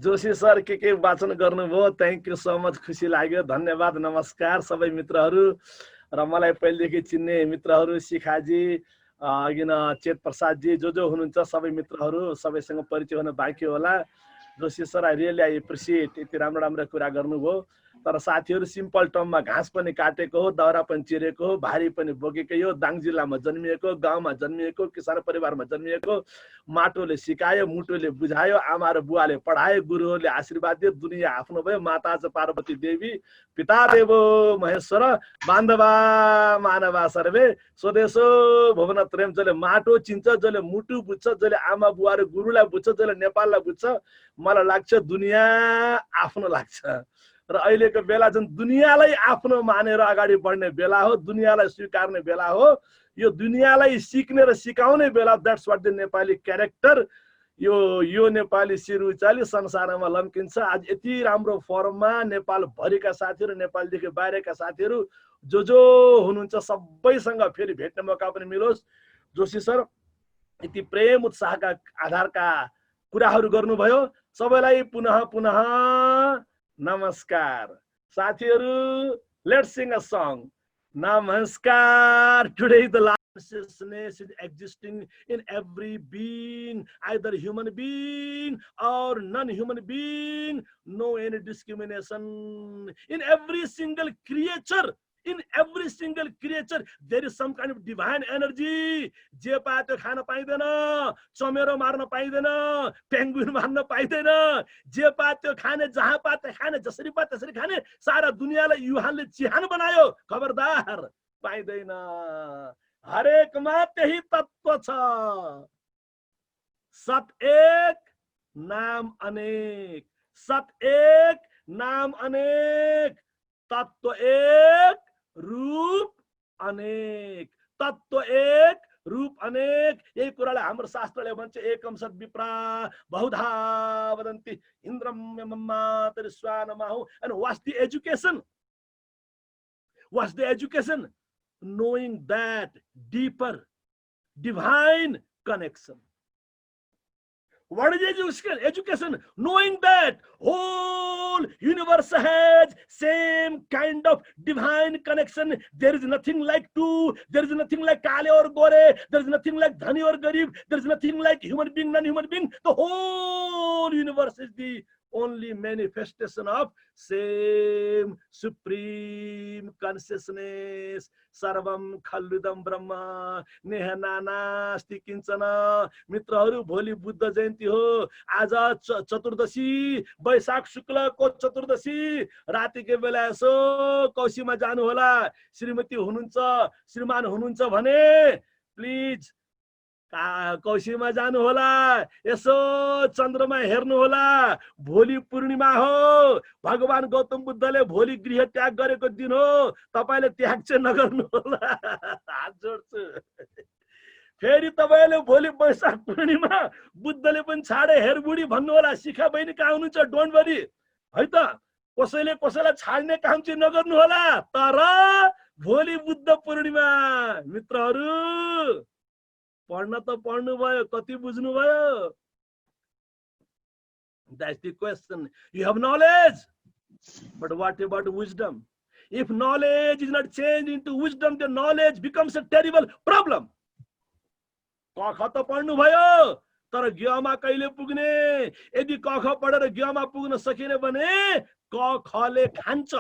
Joshi sir के वाचन गर्नुभयो, थ्याङ्क यू सो मच, खुसी लाग्यो, धन्यवाद, नमस्कार सबै मित्रहरू र मलाई पहिलेदेखि चिन्ने मित्रहरू, शिखाजी, अघि न चेत प्रसादजी, जो हुनुहुन्छ सबै मित्रहरू, सबैसँग परिचय हुन बाँकी होला। Joshi sir, I really I appreciate, यति राम्रो राम्रो कुरा गर्नुभयो। तर साथीहरू, सिम्पल टर्ममा घाँस पनि काटेको हो, दाउरा पनि चिरेको हो, भारी पनि बोकेकै हो, दाङ जिल्लामा जन्मिएको, गाउँमा जन्मिएको, किसान परिवारमा जन्मिएको, माटोले सिकायो, मुटोले बुझायो, आमा र बुवाले पढायो, गुरुहरूले आशीर्वाद दियो, दुनियाँ आफ्नो भयो, माता च पार्वती देवी, पिता देवो महेश्वर, बान्धवा मानवा सर्वे, स्वदेशो भुवनत्रयम्। जसले माटो चिन्छ, जसले मुटु बुझ्छ, जसले आमा बुवा र गुरुलाई बुझ्छ, जसले नेपाललाई बुझ्छ, मलाई लाग्छ दुनियाँ आफ्नो लाग्छ। र अहिलेको बेला जुन दुनियाँलाई आफ्नो मानेर अगाडि बढ्ने बेला हो, दुनियाँलाई स्वीकार्ने बेला हो, यो दुनियाँलाई सिक्ने र सिकाउने बेला। That's what the Nepali character. यो नेपाली शिर उचाली संसारमा लम्किन्छ। आज यति राम्रो फर्ममा नेपाल भरिका साथीहरू, नेपालदेखि बाहिरका साथीहरू जो हुनुहुन्छ सबैसँग फेरि भेट्ने मौका पनि मिलोस्। जोशी सर, यति प्रेम उत्साहका आधारका कुराहरू गर्नुभयो, सबैलाई पुनः पुनः नमस्कार। साथीहरू, let's Singh a song. Namaskar. Today the consciousness is existing in every being, either human being or non-human being. No any discrimination. In every single creature, there is some kind of divine energy. जे पाए त्यो खान पाइँदैन, चमेरो मार्न पाइँदैन, penguin मार्न पाइँदैन, जे पाए त्यो खाने, जहाँ पाए त्यो खाने, जसरी पाए त्यसरी खाने, सारा दुनियाँलाई युहानले चिहान बनायो। खबरदार, पाइँदैन। हरेकमा त्यही तत्व छ। सत एक, नाम अनेक। सत एक, नाम अनेक। तत्व एक, रूप अनेक। तत्व एक, रूप अनेक। यही कुरालाई हाम्रो शास्त्रले भन्छ, एकम सद विप्रा बहुधा वदन्ति इन्द्रम ममातरि स्वानमाहु। And what's the education? What's the education? Knowing that deeper divine connection. What is education? Education, knowing that whole universe has same kind of divine connection. There is nothing like two. There is nothing like Kale or Gore. There is nothing like Dhani or Garib. There is nothing like human being, non-human being. The whole universe is the only manifestation of same supreme consciousness. Sarvam khalvidam brahma nehananasti kinchana. मित्रहरू, भोलि बुद्ध जयन्ती हो। आज चतुर्दशी, वैशाख शुक्लको चतुर्दशी। रातिको बेला यसो कौशीमा जानु होला। श्रीमती हुनुहुन्छ, श्रीमान हुनुहुन्छ भने प्लिज कौशीमा जानु होला, यसो चन्द्रमा हेर्नु होला। भोलि पूर्णिमा हो। भगवान गौतम बुद्धले भोलि गृह त्याग गरेको दिन हो। तपाईले त्याग चाहिँ नगर्नु होला। हात जोड्छु। फेरि तपाईले भोलि वैशाख पूर्णिमा बुद्धले पनि छाडे हेरबुडी भन्नु होला। शिखा बहिनी कहाँ हुनुहुन्छ? डोन्ट वरी है त। कसैले कसैलाई छाड्ने काम चाहिँ नगर्नु होला। तर भोलि बुद्ध पूर्णिमा। मित्रहरू, पढ्न त पढ्नु भयो, कति बुझ्नु भयो? That's the question. You have knowledge, but what about wisdom? If knowledge is not changed into wisdom, the knowledge becomes a terrible problem. कख त पढ्नु भयो, तर ज्ञमा कहिले पुग्ने? यदि कख पढेर ज्ञमा पुग्न सकिने भने क खले खान्छ।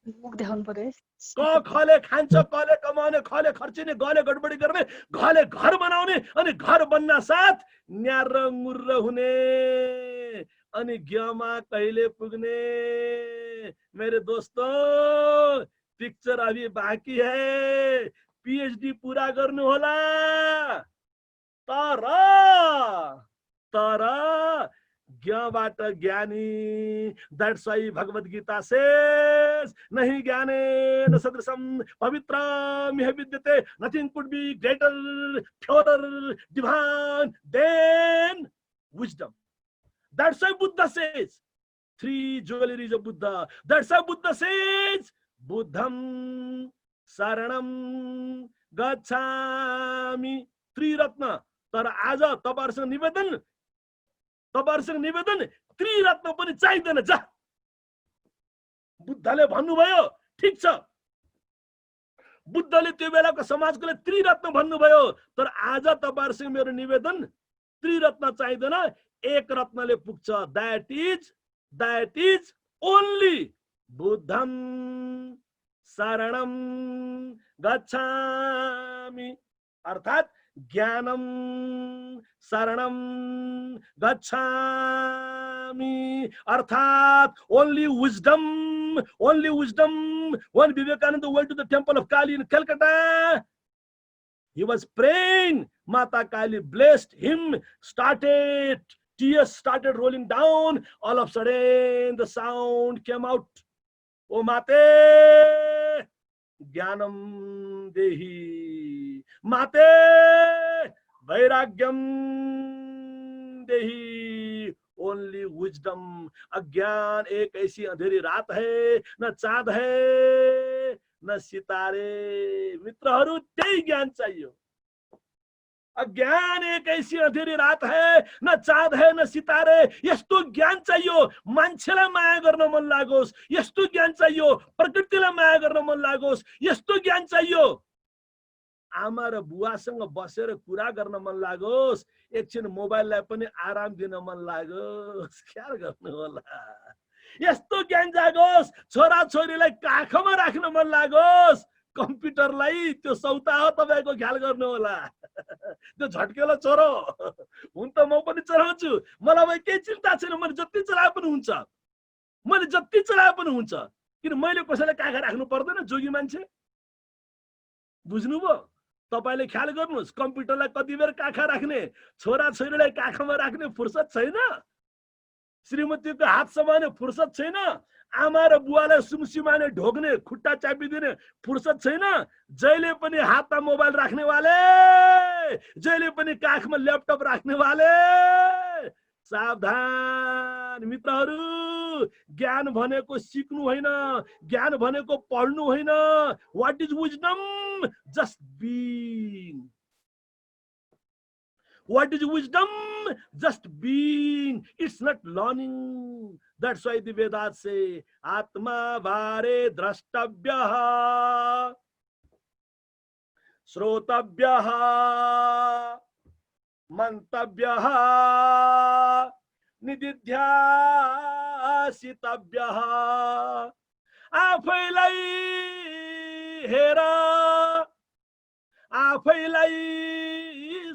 क खले खान्छ, कले कमाउने, खले खर्चिने, गले गडबडी गर्ने, घले घर बनाउने, अनि घर बन्न साथ न्यार मुर्र हुने, अनि ज्ञमा कहिले पुग्ने? मेरे दोस्तों, पिक्चर अभी बाकी है। पीएचडी पूरा गर्नु होला। तर ज्ञबाट ज्ञानी। That's why Bhagavad Gita says नहीं ज्ञानेन सदृशम पवित्रम इह विद्यते. Nothing could be greater, purer, divine than wisdom. That's why Buddha says three jewelries of Buddha. That's why Buddha says Buddham Saranam Gacchami. Three Ratna. तर आज तपाईहरुसँग निवेदन, तपाईहरुसँग निवेदन त्रिरत्न पनि चाहिदैन जा। बुद्धले भन्नुभयो ठीक छ, बुद्धले त्यो बेलाको समाजकोले त्रिरत्न भन्नुभयो, तर आज तपाईहरुसँग मेरो निवेदन त्रिरत्न चाहिदैन, एक रत्नले पुग्छ। दैट इज ओन्ली बुद्धम शरणम गच्छामि, अर्थात ज्ञानम शरणम गच्छामि, अर्थात only wisdom. When Vivekananda went to the temple of Kali in Calcutta, he was praying, Mata Kali blessed him, tears started rolling down. All of a sudden the sound came out, O Mate Jnanam Dehi, Mate Vairagyam Dehi, only wisdom. अज्ञान एक ऐसी अंधेरी रात है, न चाँद है न सितारे। मित्रहरू, त्यही ज्ञान चाहिए। अज्ञान एक ऐसी अंधेरी रात है, न चाँद है न सितारे। यस्तो ज्ञान चाहिए मान्छेलाई माया गर्न मन लागोस्, यस्तो ज्ञान चाहिए प्रकृतिलाई माया गर्न मन लागोस्, यस्तो ज्ञान चाहिए आमा र बुवासँग बसेर कुरा गर्न मन लागोस्, एकछिन मोबाइललाई पनि आराम दिन मन लागोस्। ख्याल गर्नु होला, यस्तो ज्ञान जागोस्, छोरा छोरीलाई काखमा राख्न मन लागोस्, कम्प्युटरलाई त्यो सौता हो तपाईको, ख्याल गर्नु होला। त्यो झट्केलो छोरो हुन त म पनि चलाउँछु, मलाई केही चिन्ता छैन, मैले जति चलाए पनि हुन्छ, किन मैले कसैलाई काखा राख्नु पर्दैन। जोगी मान्छे बुझ्नुभयो? तपाईले ख्याल गर्नुस्, कम्प्युटरलाई कति बेर काखा राख्ने, छोरा छोरीलाई काखमा राख्ने फुर्सद छैन, श्रीमतीको हात समाउने फुर्सद छैन, आमा र बुवालाई सुमसुमाने ढोग्ने खुट्टा चापिदिने फुर्सद छैन। जहिले पनि हातमा मोबाइल राख्नेवाले, जहिले पनि काखमा ल्यापटप राख्नेवाले सावधान। मित्रहरू, ज्ञान भनेको सिक्नु होइन, ज्ञान भनेको पढ्नु होइन। What is wisdom? Just being. What is wisdom? Just being. It's not learning. That's why the Vedas say, Atma vare drashtabhyaha, shrotabhyaha, mantabhyaha, nididhyasitabhyaha. आफैलाई हेर, आफैलाई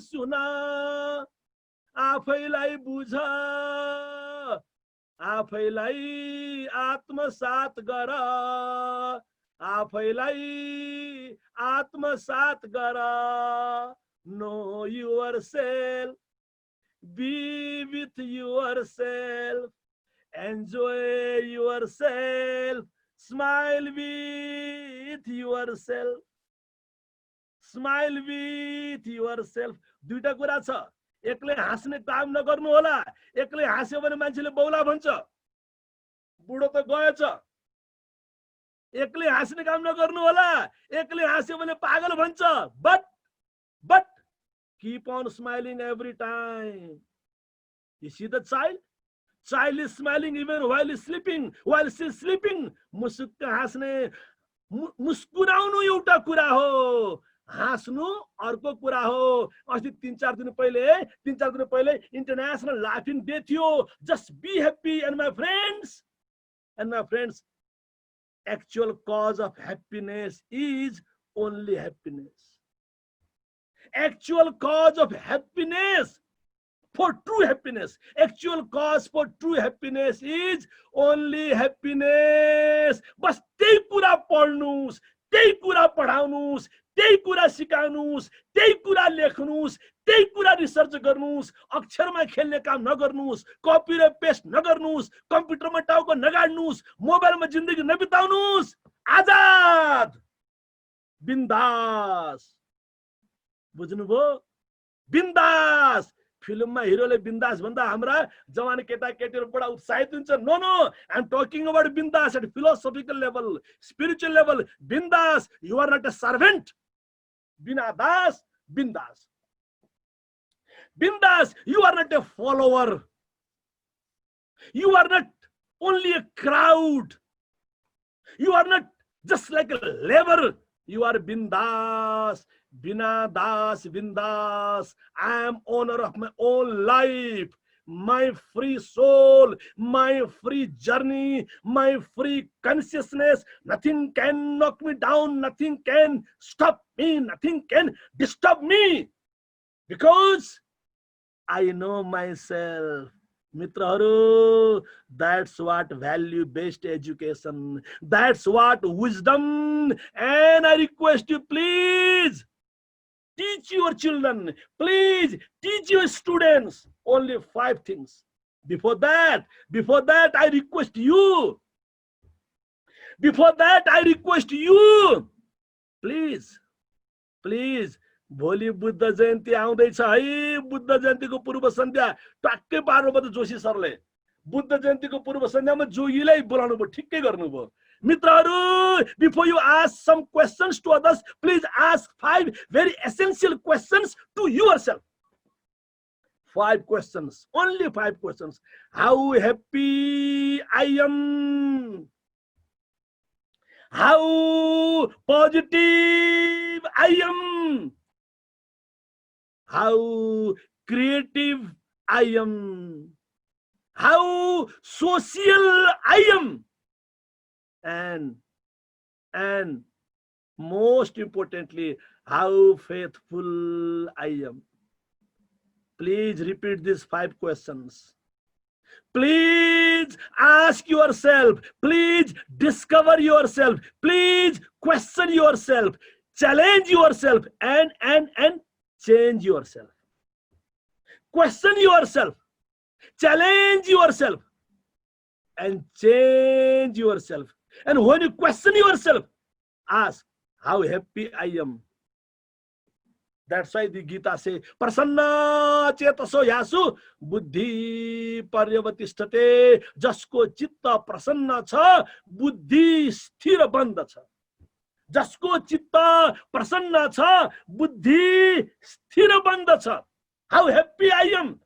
सुन, आफैलाई बुझ, आफैलाई आत्मसात गर, आफैलाई आत्मसात गर। Know yourself, be with yourself, enjoy yourself, smile with yourself, smile with yourself. दुईटा कुरा छ, एक्लै हाँस्ने काम नगर्नु होला। एक्लै हाँस्यो भने मान्छेले बौला भन्छ, बुढो त गएछ। एक्लै हाँस्ने काम नगर्नु होला, एक्लै हाँस्यो भने पागल भन्छ। But keep on smiling every time. You see the child? Child is smiling even while he's sleeping. While she's sleeping, मुसुक्क हाँस्ने, मुस्कुराउनु एउटा कुरा हो, हाँस्नु अर्को कुरा हो। अस्ति 3-4 दिन पहिले इंटरनेशनल लाफिंग डे थियो। Just be happy, and my friends, actual cause of happiness is only happiness. Actual cause of happiness, for true happiness, actual cause for true happiness is only happiness. बस त्यही कुरा पढ्नुस्, त्यही कुरा पढाउनुस्, त्यही कुरा सिकाउनुस्, त्यही कुरा लेख्नुस्, त्यही कुरा रिसर्च गर्नुस्। अक्षरमा खेल्ने काम नगर्नुस्, कपी र पेस्ट नगर्नुस्, कम्प्युटरमा टाउको नगाड्नुस्, मोबाइलमा जिन्दगी नबिताउनुस्। आजाद, बिन्दास। बुझ्नुभयो? बिन्दास। फिल्ममा हिरोले बिन्दास भन्दा हाम्रा जवान केटाकेटीहरू बडा उत्साहित हुन्छ। No, I am talking about bindaas at philosophical level, spiritual level. Bindaas, you are not a servant. बिना दास, bindaas. Bindaas, you are not a follower. You are not only a crowd. You are not just like a labor. You are bindas, bindas. I am owner of my own life, my free soul, my free journey, my free consciousness. Nothing can knock me down. Nothing can stop me. Nothing can disturb me, because I know myself. Mitraharu, that's what value-based education. That's what wisdom. And I request you, please teach your children. Please teach your students only 5 things. Before that, I request you. Before that, I request you. Please, please. भोलि बुद्ध जयन्ती आउँदैछ है। बुद्ध जयन्तीको पूर्व सन्ध्या टक्कै पार्नुभयो जोशी सरले। बुद्ध जयन्तीको पूर्व सन्ध्यामा जोगीलाई बोलाउनु भयो, ठिकै गर्नुभयो। मित्रहरू, before you ask some questions to others, please ask 5 very essential questions to yourself. 5 questions, only 5 questions. How happy I am? How positive I am? How creative I am? How social I am? And most importantly, how faithful I am? Please repeat these 5 questions. Please ask yourself. Please discover yourself. Please question yourself. Challenge yourself and change yourself. Question yourself. Challenge yourself and change yourself. And when you question yourself, ask, how happy I am? That's why the Gita says, Prasanna chetaso yasu buddhi paryavatisthate. Jasko chitta prasanna cha buddhi sthira bandha cha. Jasko chitta prasanna cha buddhi sthira bandha cha. How happy I am.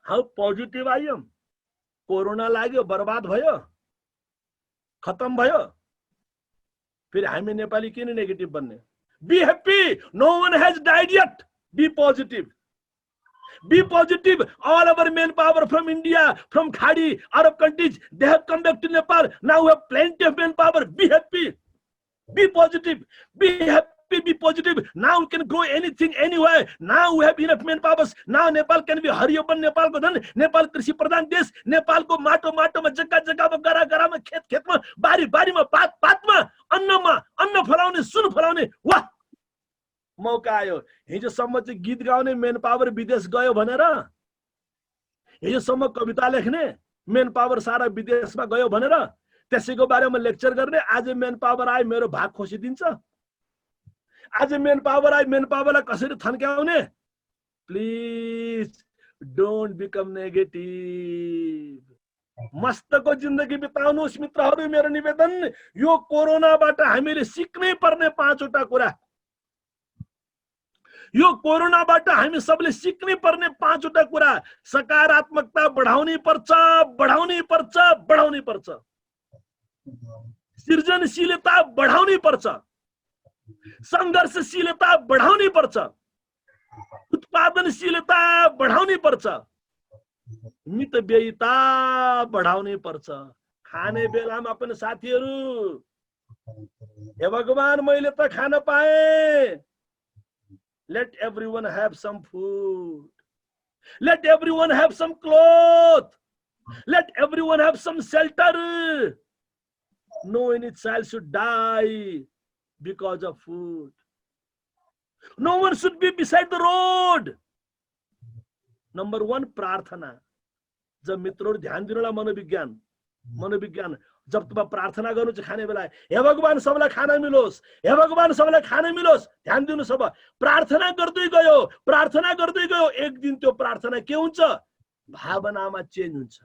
How positive I am. Corona लाग्यो, बर्बाद भयो, खत्म भयो, फिर हामी नेपाली किन negative बन्ने? Be happy. No one has died yet. Be positive. Be positive. All our manpower from India, from Khadi, Arab countries, they have come back to Nepal. Now we have plenty of manpower. Be happy. Be positive. Be happy. Be positive. Now we can grow anything, anywhere. Now we have enough manpower. Now Nepal can be Hariyaban Nepal ko dhan. Nepal कृषि प्रधान देश. नेपाल को माटो माटोमा जग्गा जग्गामा गरा गरामा खेत खेतमा बारी बारीमा पात पातमा अन्न फलाउने सुन फलाउने वाह मौका आयो। हिजोसम्म चाहिँ गीत गाउने मेन पावर विदेश गयो भनेर, हिजोसम्म कविता लेख्ने मेन पावर सारा विदेशमा गयो भनेर त्यसैको बारेमा लेक्चर गर्ने आज मेन पावर आए मेरो भाग खोसिदिन्छ। आज मेन पावर आए मेन पावरलाई कसरी थन्क्याउने? Please don't become negative. मस्तको जिन्दगी बिताउनुहोस् मित्रहरू। मेरो निवेदन, यो कोरोनाबाट हामीले सिक्नै पर्ने 5 वटा कुरा, यो कोरोनाबाट हामी सबले सिक्नै पर्ने 5 वटा कुरा। सकारात्मकता बढाउनै पर्छ, बढाउनै पर्छ, बढाउनै पर्छ। सृजनशीलता बढाउनै पर्छ, संघर्षशीलता बढाउनै पर्छ, उत्पादनशीलता बढाउनै पर्छ, मितव्ययिता बढाउनै पर्छ। खाने बेलामा पनि साथीहरू, हे भगवान मैले त खान पाएँ। Let everyone have some food. Let everyone have some cloth. Let everyone have some shelter. No any child should die because of food. No one should be beside the road. Number 1, प्रार्थना। जब मित्रहरू ध्यान दिनुलाई मनोविज्ञान जब तुम प्रार्थना गर्नु छ खाने बेला, हे भगवान सबलाई खाना मिलोस्, हे भगवान सबलाई खाना मिलोस्, ध्यान दिनु सब। प्रार्थना गर्दै गयो, एक दिन त्यो प्रार्थना के हुन्छ? भावनामा चेन्ज हुन्छ।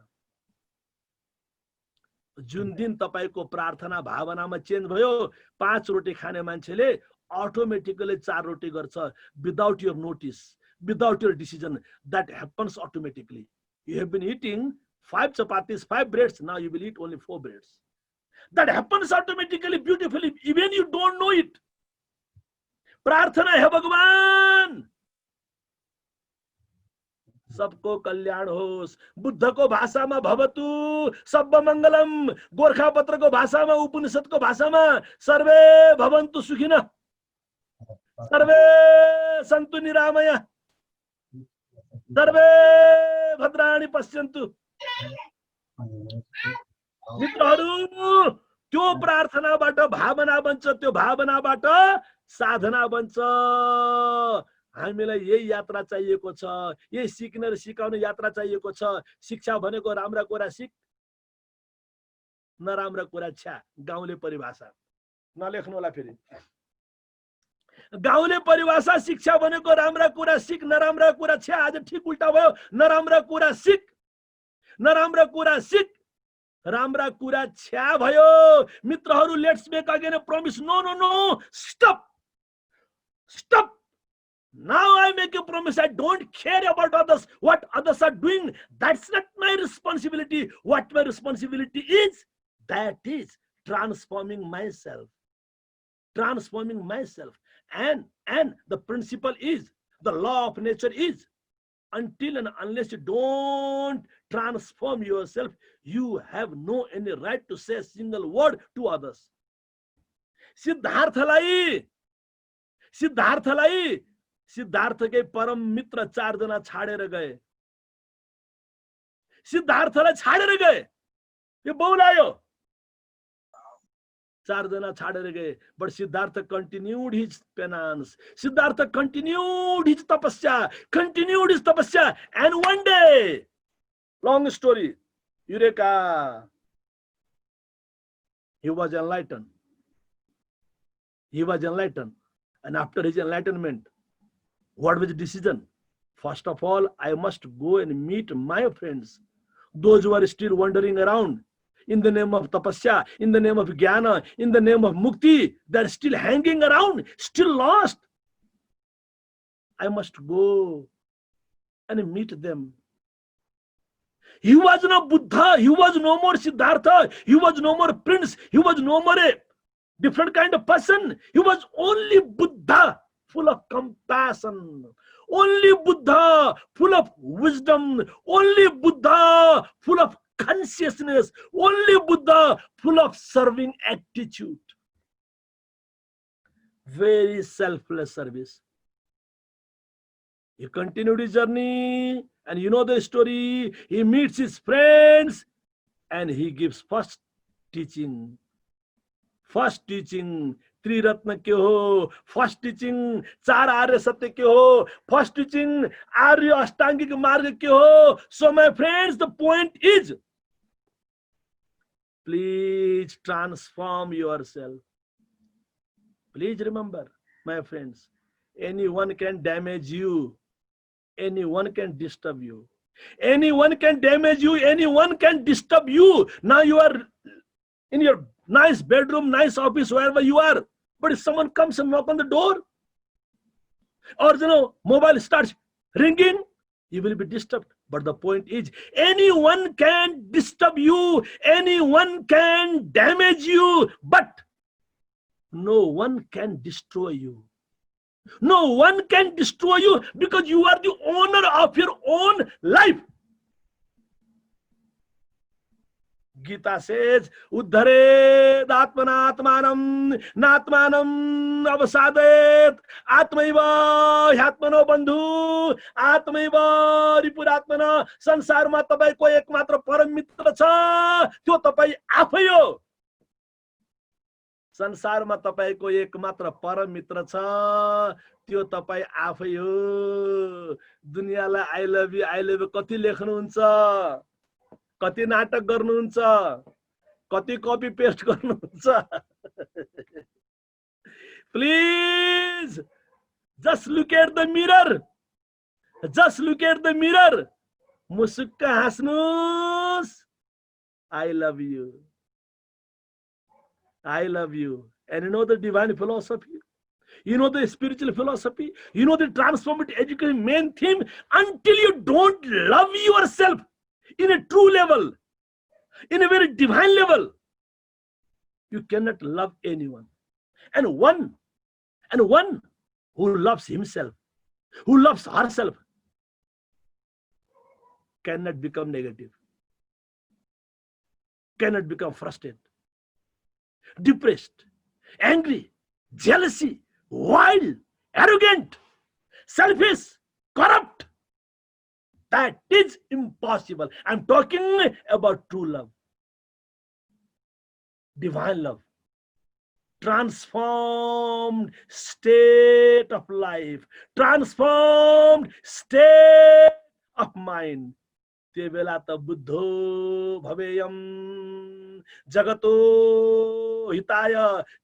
जुन दिन तपाईको प्रार्थना भावनामा चेन्ज भयो, 5 रोटी खाने मान्छेले अटोमेटिकली 4 रोटी गर्छ, without your notice, without your decision. That happens automatically. You have been eating 5 chapatis, 5 breads. Now you will eat only 4 breads. That happens automatically, beautifully, even you don't know it. प्रार्थना है भगवान सबको कल्याण होस्। बुद्धको भाषामा भवतु सब मंगलम, गोरखापत्रको भाषामा, उपनिषदको भाषामा सर्वे भवन्तु सुखिनः, सर्वे सन्तु निरामया, सर्वे भद्राणि पश्यन्तु। मित्रहरू, त्यो प्रार्थनाबाट भावना बन्छ, त्यो भावनाबाट साधना बन्छ। हामीलाई यही यात्रा चाहिएको छ, यही सिक्ने र सिकाउने यात्रा चाहिएको छ। शिक्षा भनेको राम्रा कुरा सिक, नराम्रा कुरा छ्या। गाउँले परिभाषा नलेख्नु होला फेरि। गाउँले परिभाषा शिक्षा भनेको राम्रा कुरा सिक, नराम्रा कुरा छ्या। आज ठिक उल्टा भयो। नराम्रा कुरा सिक, नराम्रा कुरा सिक, राम्रा कुरा छ्या भयो। मित्रहरू, let's make again a promise. No no no, stop stop. Now I make a promise. I don't care about others, what others are doing. That's not my responsibility. What my responsibility is, that is transforming myself. Transforming myself. And the principle is, the law of nature is, until and unless you don't transform yourself, you have no any right to say a single word to others. सिद्धार्थकै परम मित्र 4 जना छाडेर गए। सिद्धार्थलाई छाडेर गए, यो बौलायो। 4 जना छाडेर गए। But Siddhartha continued his penance. Siddhartha continued his tapasya, and one day, long story, Eureka, he was enlightened. And after his enlightenment, what was the decision? First of all, I must go and meet my friends, those who are still wandering around in the name of tapasya, in the name of jnana, in the name of mukti. They are still hanging around, still lost. I must go and meet them. He was no Buddha, he was no more Siddhartha, he was no more prince, he was no more a different kind of person. He was only Buddha, full of compassion. Only Buddha, full of wisdom. Only Buddha, full of consciousness. Only Buddha, full of serving attitude. Very selfless service. He continued his journey, and you know the story. He meets his friends and he gives first teaching. First teaching, त्रिरत्न के हो, first teaching 4 आर्य सत्य के हो, first teaching आर्य अष्टांगिक मार्ग के हो. So my friends, the point is, please transform yourself. Please remember, my friends, anyone can damage you, anyone can disturb you, anyone can damage you, anyone can disturb you. Now you are in your nice bedroom, nice office, wherever you are. But if someone comes and knock on the door, or mobile starts ringing, you will be disturbed. But the point is, anyone can disturb you, anyone can damage you, but no one can destroy you. No one can destroy you because you are the owner of your own life. Gita says, Uddharet atmanatmanam natmanam avasadet atmaiva hyatmano bandhu atmaiva ripuratmana. संसारमा तपाईको एकमात्र परम मित्र छ, त्यो तपाई आफै हो. संसारमा तपाईको एकमात्र परम मित्र छ, त्यो तपाई आफै हो. दुनियालाई आई लभ यु कति लेख्नुहुन्छ, कति नाटक गर्नुहुन्छ, कति कपी पेस्ट गर्नुहुन्छ. Please, just look at the mirror. Just look at the mirror. मुसुक्क हाँस्नुस्. I love you. I love you. And you know the divine philosophy? You know the spiritual philosophy? You know the transformative education main theme? Until you don't love yourself, in a true level, in a very divine level, you cannot love anyone. And one who loves himself, who loves herself, cannot become negative, cannot become frustrated, depressed, angry, jealousy, wild, arrogant, selfish, corrupt. That is impossible. I'm talking about true love, divine love, transformed state of life, transformed state of mind. ते बेला त बुद्धो भवेयम जगतो हिताय.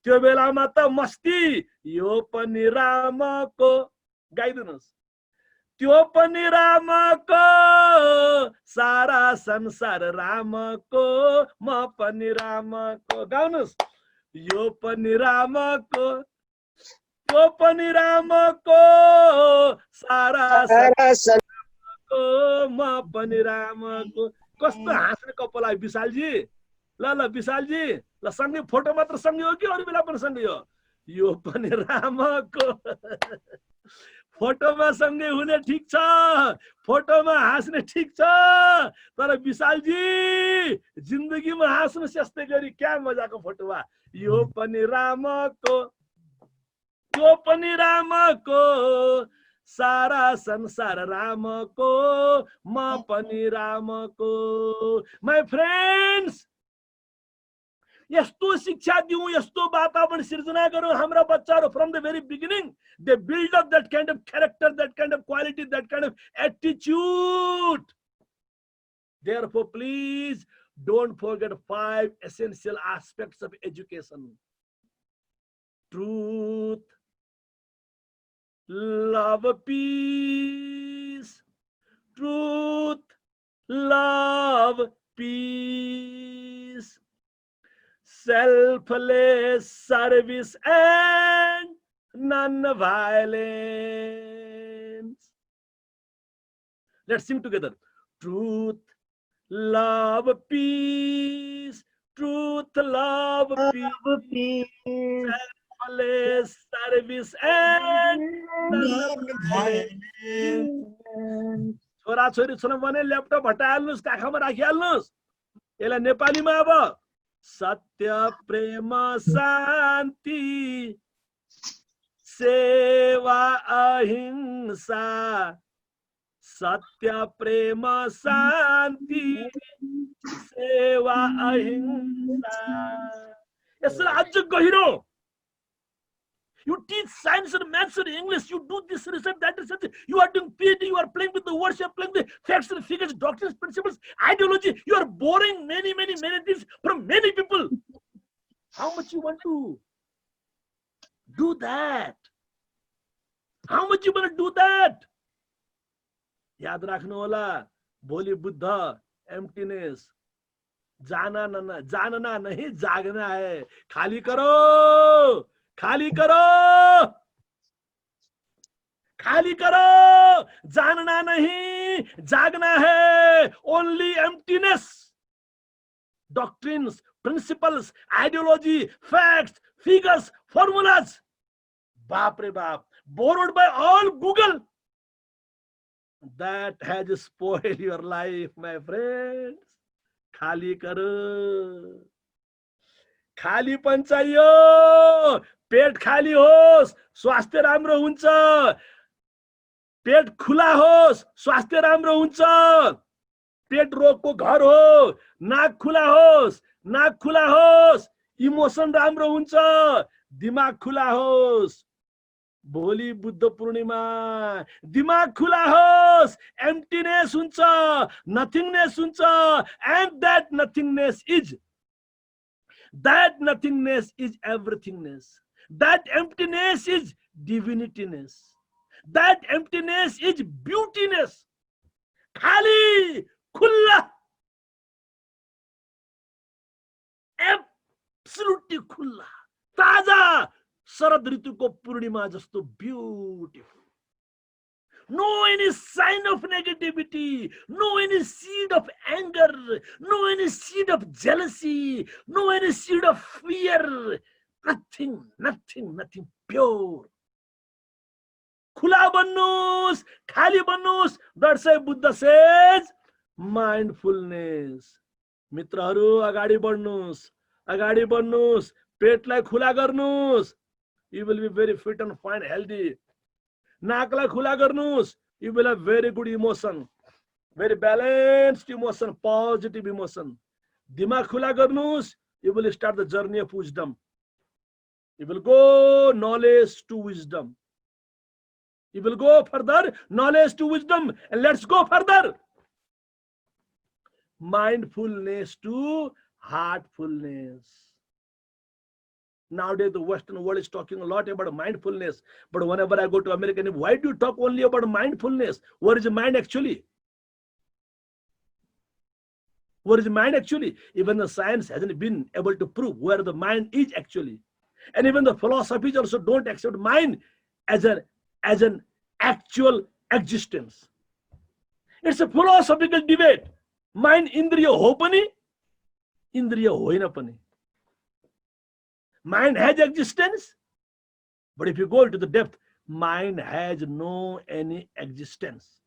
त्यो बेलामा त मस्ती यो पनि रामको, गाइदिनुहोस्, त्यो पनि रामको, सारा संसार रामको, म पनि रामको. गाउनुहोस्, यो पनि रामको, त्यो पनि रामको, सारा रामको, म पनि रामको. कस्तो हाँस्ने कपाल विशालजी. ल विशालजी, ल सँगै फोटो मात्र सँगै हो कि अरू बेला पनि सँगै हो? यो पनि रामको. फोटोमा सँगै हुने ठिक छ, फोटोमा हाँस्ने ठिक छ, तर विशालजी जिन्दगीमा हाँस्नुहोस् यस्तै गरी. क्या मजाको फोटोमा. यो पनि रामको, त्यो पनि रामको, सारा संसार रामको, म पनि रामको. माय फ्रेन्ड्स, यस्तो शिक्षा दिउँ, यस्तो वातावरण सिर्जना गरौँ हाम्रा बच्चाहरू from the very beginning. They build up that kind of character, that kind of quality, that kind of attitude. Therefore, please don't forget 5 essential aspects of education: truth, love, peace. Truth, love, peace. Selfless service and non-violence. Let's sing together. Truth, love, peace. Truth, love, peace. Selfless service and non-violence. छोरा छोरी छोरा भने laptop हटाइहाल्नुहोस्, काखमा राखिहाल्नुहोस्. यसलाई नेपालीमा अब सत्य प्रेम शान्ति सेवा अहिंसा. सत्य प्रेम शान्ति सेवा अहिंसा. यसलाई अझ गहिरो. You teach science and maths and English. You do this research, that research. You are doing PhD. You are playing with the words. You are playing with facts and figures, doctrines, principles, ideology. You are borrowing many things from many people. How much you want to do that? How much you want to do that? याद राख्नु होला, भोलि Buddha emptiness. जानना नहीं जागना है. खाली करो, खाली करो, खाली करो. जानना नहीं जागना है. Only emptiness. Doctrines, principles, ideology, facts, figures, formulas. बाप रे बाप. Borrowed by all Google. That has spoiled your life, my friends. खाली करो. खाली पनि चाहियो. पेट खाली होस्, स्वास्थ्य राम्रो हुन्छ. पेट खुला होस्, स्वास्थ्य राम्रो हुन्छ. पेट रोगको घर हो. नाक खुला होस्, नाक खुला होस्, इमोसन राम्रो हुन्छ. दिमाग खुला होस्. भोलि बुद्ध पूर्णिमा. दिमाग खुला होस्, एम्प्टीनेस हुन्छ, नथिङनेस हुन्छ. And that nothingness is everythingness. That emptiness is divinityness. That emptiness is beautiness. खाली, खुल्ला. Absolutely खुल्ला, ताजा. शरद ऋतुको पूर्णिमा जस्तो beautiful. no any sign of negativity, no any seed of anger, no any seed of jealousy, no any seed of fear. Nothing, pure. खुला बन्नुस्, खाली बन्नुस्. That's why Buddha says mindfulness. मित्रहरू अगाडि बढ्नुस्, पेटलाई खुला गर्नुस्. You will be very fit and fine, healthy. नाकलाई खुला गर्नुस्. You will have very good emotion, very balanced emotion, positive emotion. दिमाग खुला गर्नुस्. You will start the journey of wisdom. You will go knowledge to wisdom. You will go further, knowledge to wisdom, and let's go further. Mindfulness to heartfulness. Nowadays, the Western world is talking a lot about mindfulness. But whenever I go to America, why do you talk only about mindfulness? What is the mind actually? What is the mind actually? Even the science hasn't been able to prove where the mind is actually. And even the philosophies also don't accept mind as an actual existence. It's a philosophical debate. Mind indriya ho pani, indriya hoina pani. Mind has existence, but if you go into the depth, mind has no any existence.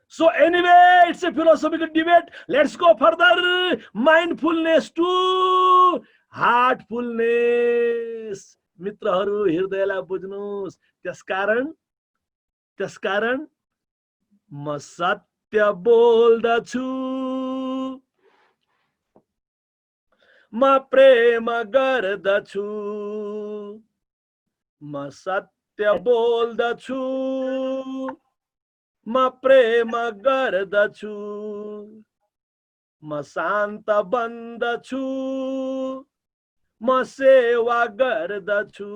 So anyway, it's a philosophical debate. Let's go further. Mindfulness to heartfulness. मित्रहरू हृदयलाई बुझ्नुस्. त्यसकारण म सत्य बोल्दछु, म प्रेम गर्दछु, म सत्य बोल्दछु, म प्रेम गर्दछु, म शान्त बन्दछु, म सेवा गर्दछु,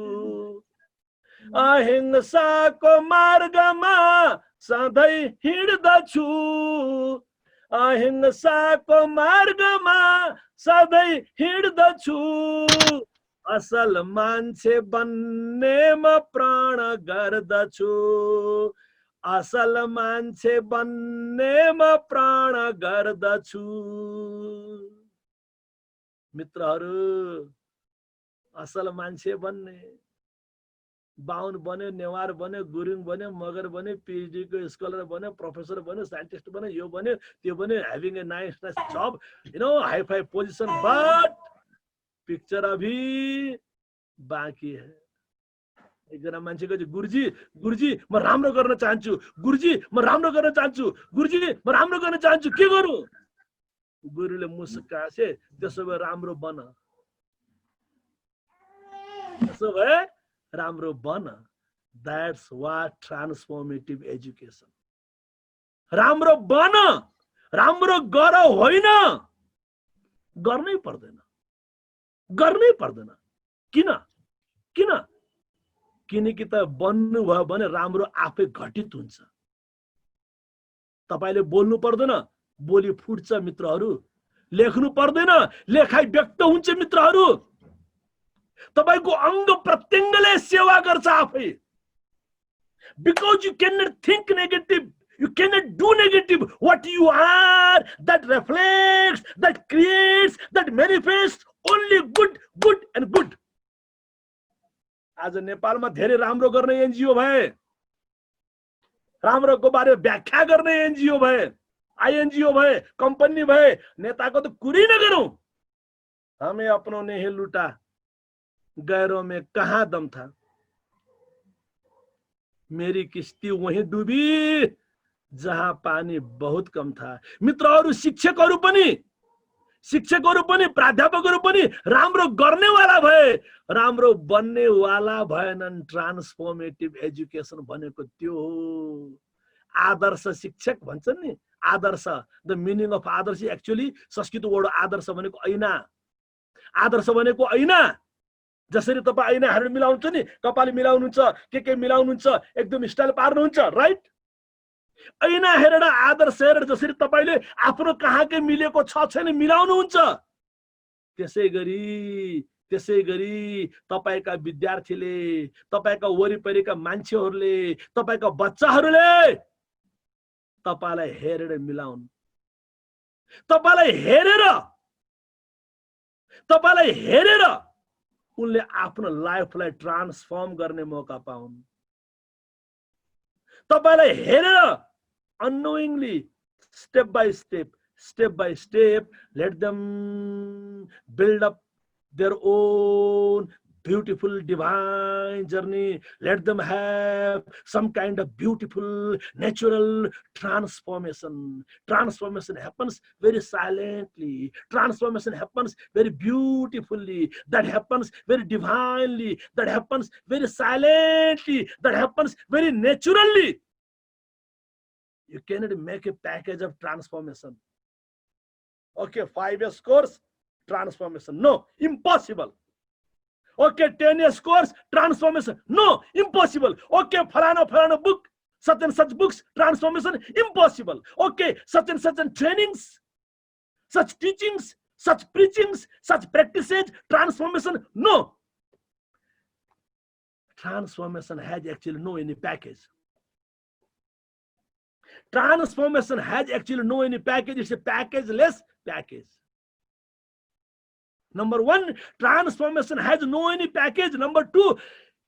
अहिंसाको मार्गमा सधैँ हिँड्दछु, अहिंसाको मार्गमा सधैँ हिँड्दछु, असल मान्छे बन्ने म प्राण गर्दछु, असल मान्छे बन्ने म प्राण गर्दछु. मित्रहरू, असल मान्छे बन्ने, बाहुन बन्यो, नेवार बन्यो, गुरुङ बन्यो, मगर बन्यो, PhD को स्कलर बन्यो, प्रोफेसर बन्यो, साइन्टिस्ट बन्यो, यो बन्यो, त्यो बन्यो, having a nice job, high five position, but picture अभी बाँकी है. एकजना मान्छेको चाहिँ गुरुजी म राम्रो गर्न चाहन्छु, गुरुजी म राम्रो गर्न चाहन्छु, गुरुजी म राम्रो गर्न चाहन्छु, के गरौँ? गुरुले मुस्क हाँसे, त्यसो भए राम्रो बन, त्यसो भए राम्रो बन. That's what transformative education. राम्रो बन, राम्रो गर होइन, गर्नै पर्दैन. किनकि त बन्नु भयो भने राम्रो आफै घटित हुन्छ. तपाईले बोल्नु पर्दैन, बोली फुट्छ मित्रहरू. लेख्नु पर्दैन, लेखाइ व्यक्त हुन्छ मित्रहरू. तपाईको अंग प्रत्यंगले सेवा गर्छ आफै. Because you cannot think negative, you cannot do negative. What you are, that reflects, that creates, that manifests only good and good. आज नेपालमा धेरै राम्रो गर्ने एनजिओ भए, राम्रोको बारे व्याख्या गर्ने एनजिओ भए, आईएनजिओ भए, कंपनी भए, नेताको त कुरै नगरौं. हमें अपनों ने ही लूटा, गैरों में कहां दम था. मेरी किस्ती वहीं डूबी जहां पानी बहुत कम था. मित्रहरू, शिक्षकहरू पनि प्राध्यापकहरू पनि राम्रो गर्नेवाला भए, राम्रो बन्नेवाला भएनन्. ट्रान्सफर्मेटिभ एजुकेसन भनेको त्यो हो. आदर्श शिक्षक भन्छन् नि, आदर्श. द मिनिङ अफ आदर्श एक्चुअली संस्कृत वर्ड आदर्श भनेको ऐना. आदर्श भनेको ऐना. जसरी तपाईं ऐनाहरू मिलाउनुहुन्छ नि, कपाल मिलाउनुहुन्छ, के मिलाउनुहुन्छ, एकदम स्टाइल पार्नुहुन्छ, राइट? ऐना हेरेर, आदर्श हेरेर जसरी तपाईले आफ्नो कहाँ के मिलेको छ छैन मिलाउनुहुन्छ, त्यसै त्यसै गरी तपाईका विद्यार्थीले, तपाईका वरिपरिका मान्छेहरूले, तपाईका बच्चाहरूले तपाईलाई हेरेर मिलाउन्, तपाईलाई हेरेर उनले आफ्नो लाइफलाई ट्रान्सफर्म गर्ने मौका पाउन्। तपाईलाई हेरेर unknowingly, step by step, let them build up their own beautiful divine journey. Let them have some kind of beautiful natural transformation. Transformation happens very silently. Transformation happens very beautifully. That happens very divinely. That happens very silently. That happens very naturally. You cannot make a package of transformation. Okay, 5 years course, transformation. No, impossible. Okay, 10 years course, transformation. No, impossible. Okay, falana book, such and such books, transformation, impossible. Okay, such and such trainings, such teachings, such preachings, such practices, transformation. No. Transformation has actually no any package. Transformation has actually no any package. It's a packageless package. Number 1, transformation has no any package. Number 2,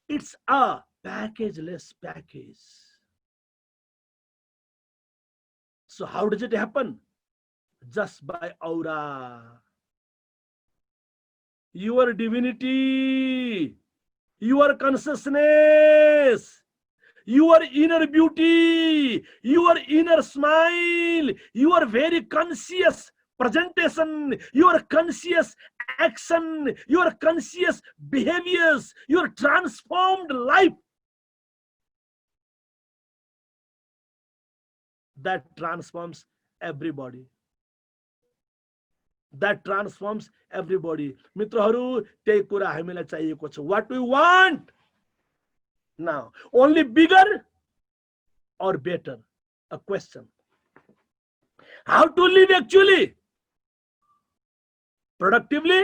it's a packageless package. So how does it happen? Just by aura. Your divinity, your consciousness, your inner beauty, your inner smile, your very conscious presentation, your conscious action, your conscious behaviors, your transformed life, that transforms everybody. That transforms everybody. मित्रहरू, त्यही कुरा हामीलाई चाहिएको छ. What we want now? Only bigger or better? A question. How to live actually? Productively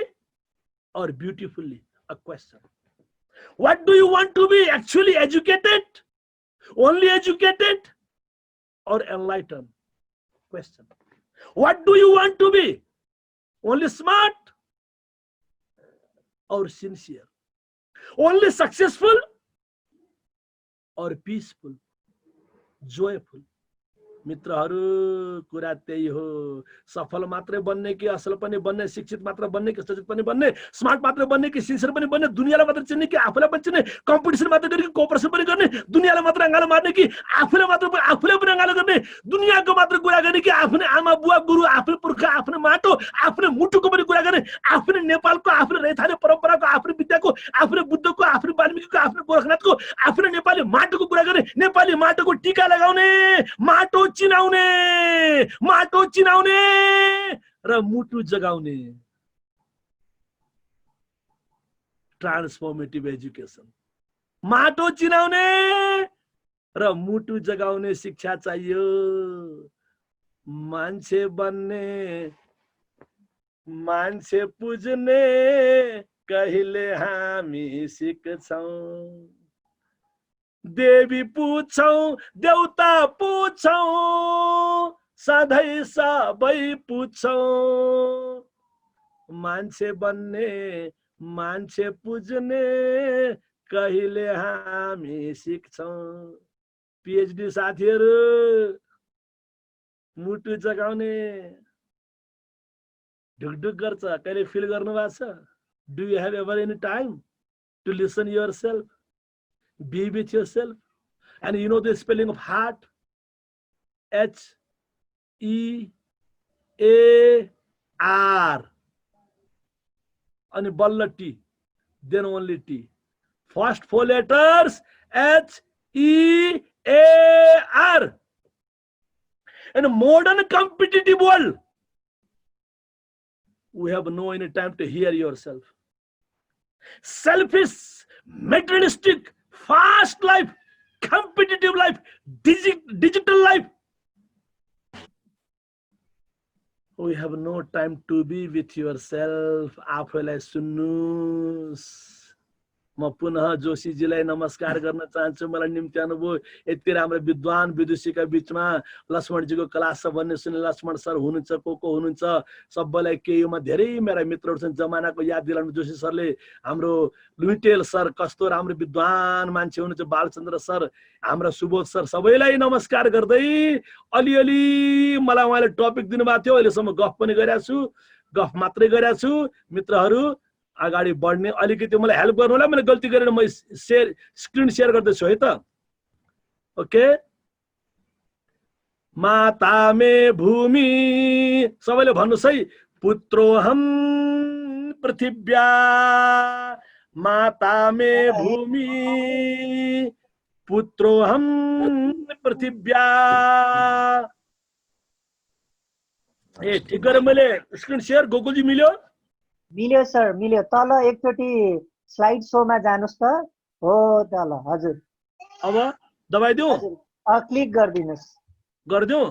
or beautifully? A question. What do you want to be? Actually educated? Only educated or enlightened? Question. What do you want to be? Only smart or sincere? Only successful or peaceful, joyful? मित्रहरू, कुरा त्यही हो. सफल मात्रै बन्ने कि असल पनि बन्ने, शिक्षित मात्र बन्ने कि सचेत पनि बन्ने, स्मार्ट मात्र बन्ने कि सिन्सियर पनि बन्ने, दुनियालाई मात्र चिन्ने कि आफूलाई पनि चिन्ने, कम्पिटिसन मात्र गर्ने कि कोअपरेसन पनि गर्ने, दुनियालाई मात्र अँगालो मार्ने कि आफूले पनि अँगालो गर्ने, दुनियाको मात्र कुरा गर्ने कि आफ्नै आमा बुवा गुरु, आफ्नै पुर्खा, आफ्नै माटो, आफ्नै मुटुको पनि कुरा गर्ने, आफ्नै नेपालको, आफ्नै रैथाने परम्पराको, आफ्नै विद्याको, आफ्नै बुद्धको, आफ्नै वाल्मिकीको, आफ्नै गोरखनाथको, आफ्नै नेपाली माटोको कुरा गर्ने, नेपाली माटोको टीका लगाउने, माटो चिनाउने र मुटु जगाउने. Transformative education. माटो चिनाउने र मुटु जगाउने शिक्षा चाहियो. मान्छे बन्ने, मान्छे पुज्ने कहिले हामी सिक्छौं. देवी पूछौं, देउता पूछौं, सधैँ सबै पूछौं. मान्छे बन्ने, मान्छे पुज्ने कहिले हामी सिक्छौं. पिएचडी साथीहरू, मुटु जगाउने ढुकढुक गर्छ. कहिले फिल गर्नु भएको छ? Do you have ever any time to listen yourself? Be with yourself. And you know the spelling of heart? H-E-A-R. And balla T. Then only T. First 4 letters H-E-A-R. In a modern competitive world, we have no any time to hear yourself. Selfish, materialistic, fast life, competitive life, digital life. We have no time to be with yourself. आफैलाई सुन्नुस्। म पुनः जोशीजीलाई नमस्कार गर्न चाहन्छु। मलाई निम्ति अनुभव यति राम्रो विद्वान विदुषीका बीचमा लक्ष्मणजीको क्लास छ भन्ने सुने। लक्ष्मण सर हुनुहुन्छ, को हुनुहुन्छ, सबैलाई केयुमा धेरै मेरा मित्रहरू छन्। जमानाको याद दिलाउनु जोशी सरले। हाम्रो लुइटेल सर कस्तो राम्रो विद्वान मान्छे हुनुहुन्छ, बालचन्द्र सर, हाम्रा सुबोध सर, सबैलाई नमस्कार गर्दै अलिअलि मलाई उहाँले टपिक दिनुभएको थियो। अहिलेसम्म गफ पनि गरिरहेको छु, गफ मात्रै गरिरहेको छु। मित्रहरू अगाडि बढ्ने अलिकति मलाई हेल्प गर्नु होला। मैले गल्ती गरेर म स्क्रिन शेयर गर्दैछु है त। ओके, माता मे भूमि, सबैले भन्नुस् है। पुत्रोहम पृथिव्या, माता मे भूमि, पुत्रोहम पृथिव्या। ए ठिक गरे मैले स्क्रिन शेयर। गोकुलजी मिल्यो? मिल्यो सर, मिल्यो। तल एकचोटि स्लाइड शोमा जानुस् त। हो तल, हजुर। अब दबाइदिउँ? क्लिक गरिदिनुस्। गरिदिउँ?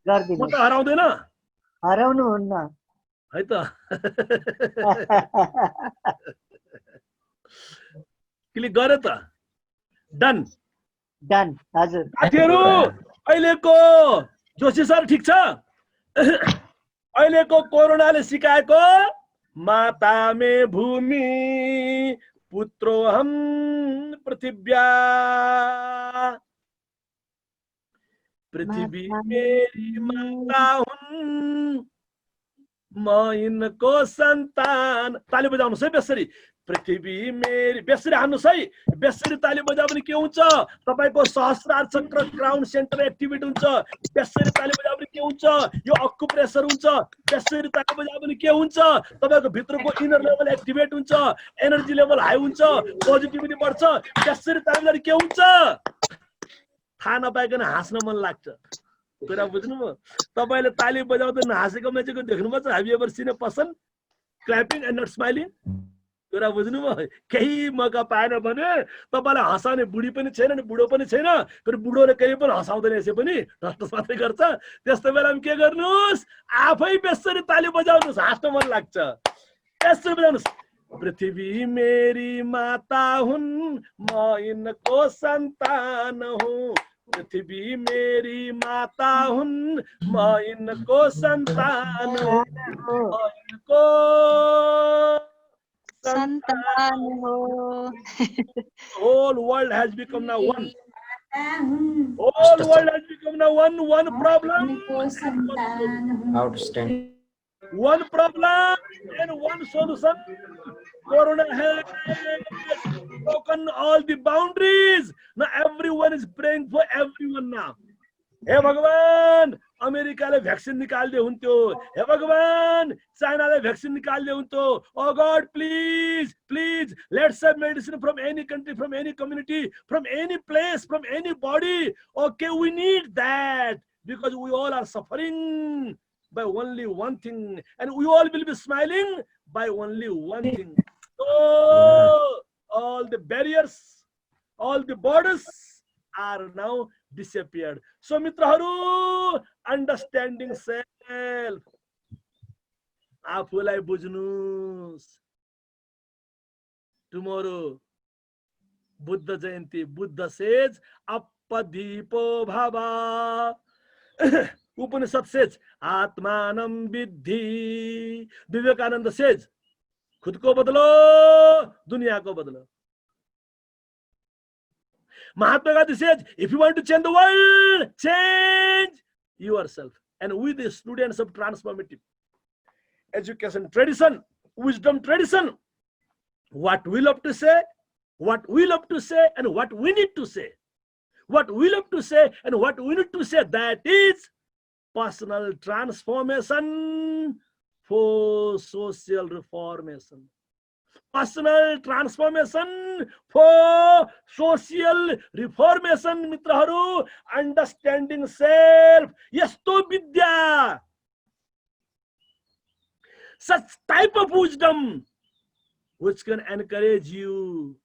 म त हराउँदैन? हराउनु हुन्न है त। क्लिक गरे त? डन डन, हजुर। साथीहरू अहिलेको जोशी सर ठिक छ? अहिलेको कोरोनाले सिकाएको माता मे भूमि पुत्रोहम पृथिव्या, पृथ्वी मेरी माता हुन्, म यिनको सन्तान। ताली बजाउनुहोस् है बेसरी। पृथ्वी मेरी, बेसरी हान्नुहोस् है। बेसरी ताली बजायो भने के हुन्छ? तपाईको सहस्रार चक्र क्राउन सेन्टर एक्टिभेट हुन्छ। बेसरी ताली बजायो भने के हुन्छ? यो अक्युप्रेसर हुन्छ। बेसरी ताली बजायो भने के हुन्छ? तपाईको भित्रको इनर लेभल एक्टिभेट हुन्छ, एनर्जी लेभल हाई हुन्छ, पोजिटिभिटी बढ्छ। बेसरी ताली बजायो के हुन्छ? थाहा नपाइकन हाँस्न मन लाग्छ। कुरा बुझ्नुभयो? तपाईले ताली बजाउँदा नहाँसेको मान्छेको देख्नुभएको छ? have you ever seen a person clapping and not smiling? कुरा बुझ्नुभयो? केही मौका पाएन भने तपाईलाई हँसाउने बुढी पनि छैन नि बुढो पनि छैन, फेरि बुढोले केही पनि हँसाउँदैन, यसै पनि ढस्टस मात्रै गर्छ। त्यस्तो बेलामा के गर्नुस्? आफै बेसरी ताली बजाउनुस्, हाँस्न मन लाग्छ। यसरी बजाउनुस्। पृथ्वी मेरी माता हुन्, म यिनको सन्तान हुँ। पृथ्वी मेरी माता हुन्, म यिनको सन्तान हुँ, म यिनको संतान हो। Whole world has become now one. Whole world has become now one. One problem. Outstanding. One problem and one solution. Corona has broken all the boundaries. Now everyone is praying for everyone now. हे भगवान, अमेरिकाले vaccine निकाल्दे हुन्थ्यो। हे भगवान, चाइनाले vaccine निकाल्दे हुन्थ्यो। Oh God, please, please, let's have medicine from any country, from any community, from any place, from any body. Okay, we need that because we all are suffering by only one thing, and we all will be smiling by only one thing. So all the barriers, all the borders are now disappeared. So मित्रहरू, understanding self, आफूलाई बुझ्नुस्। Tomorrow Buddha Jayanti, Buddha says अपदीपो भव। उपनिषद says आत्मानं विद्धि। Vivekananda says खुद को बदलो, दुनिया को बदलो। Mahatma Gandhi says, if you want to change the world, change yourself. And with the students of transformative education tradition, wisdom tradition, what we love to say, what we love to say, and what we need to say. What we love to say and what we need to say, that is personal transformation for social reformation. Personal transformation for social reformation. मित्रहरू, understanding self, यस्तो विद्या, such type of wisdom which can encourage you,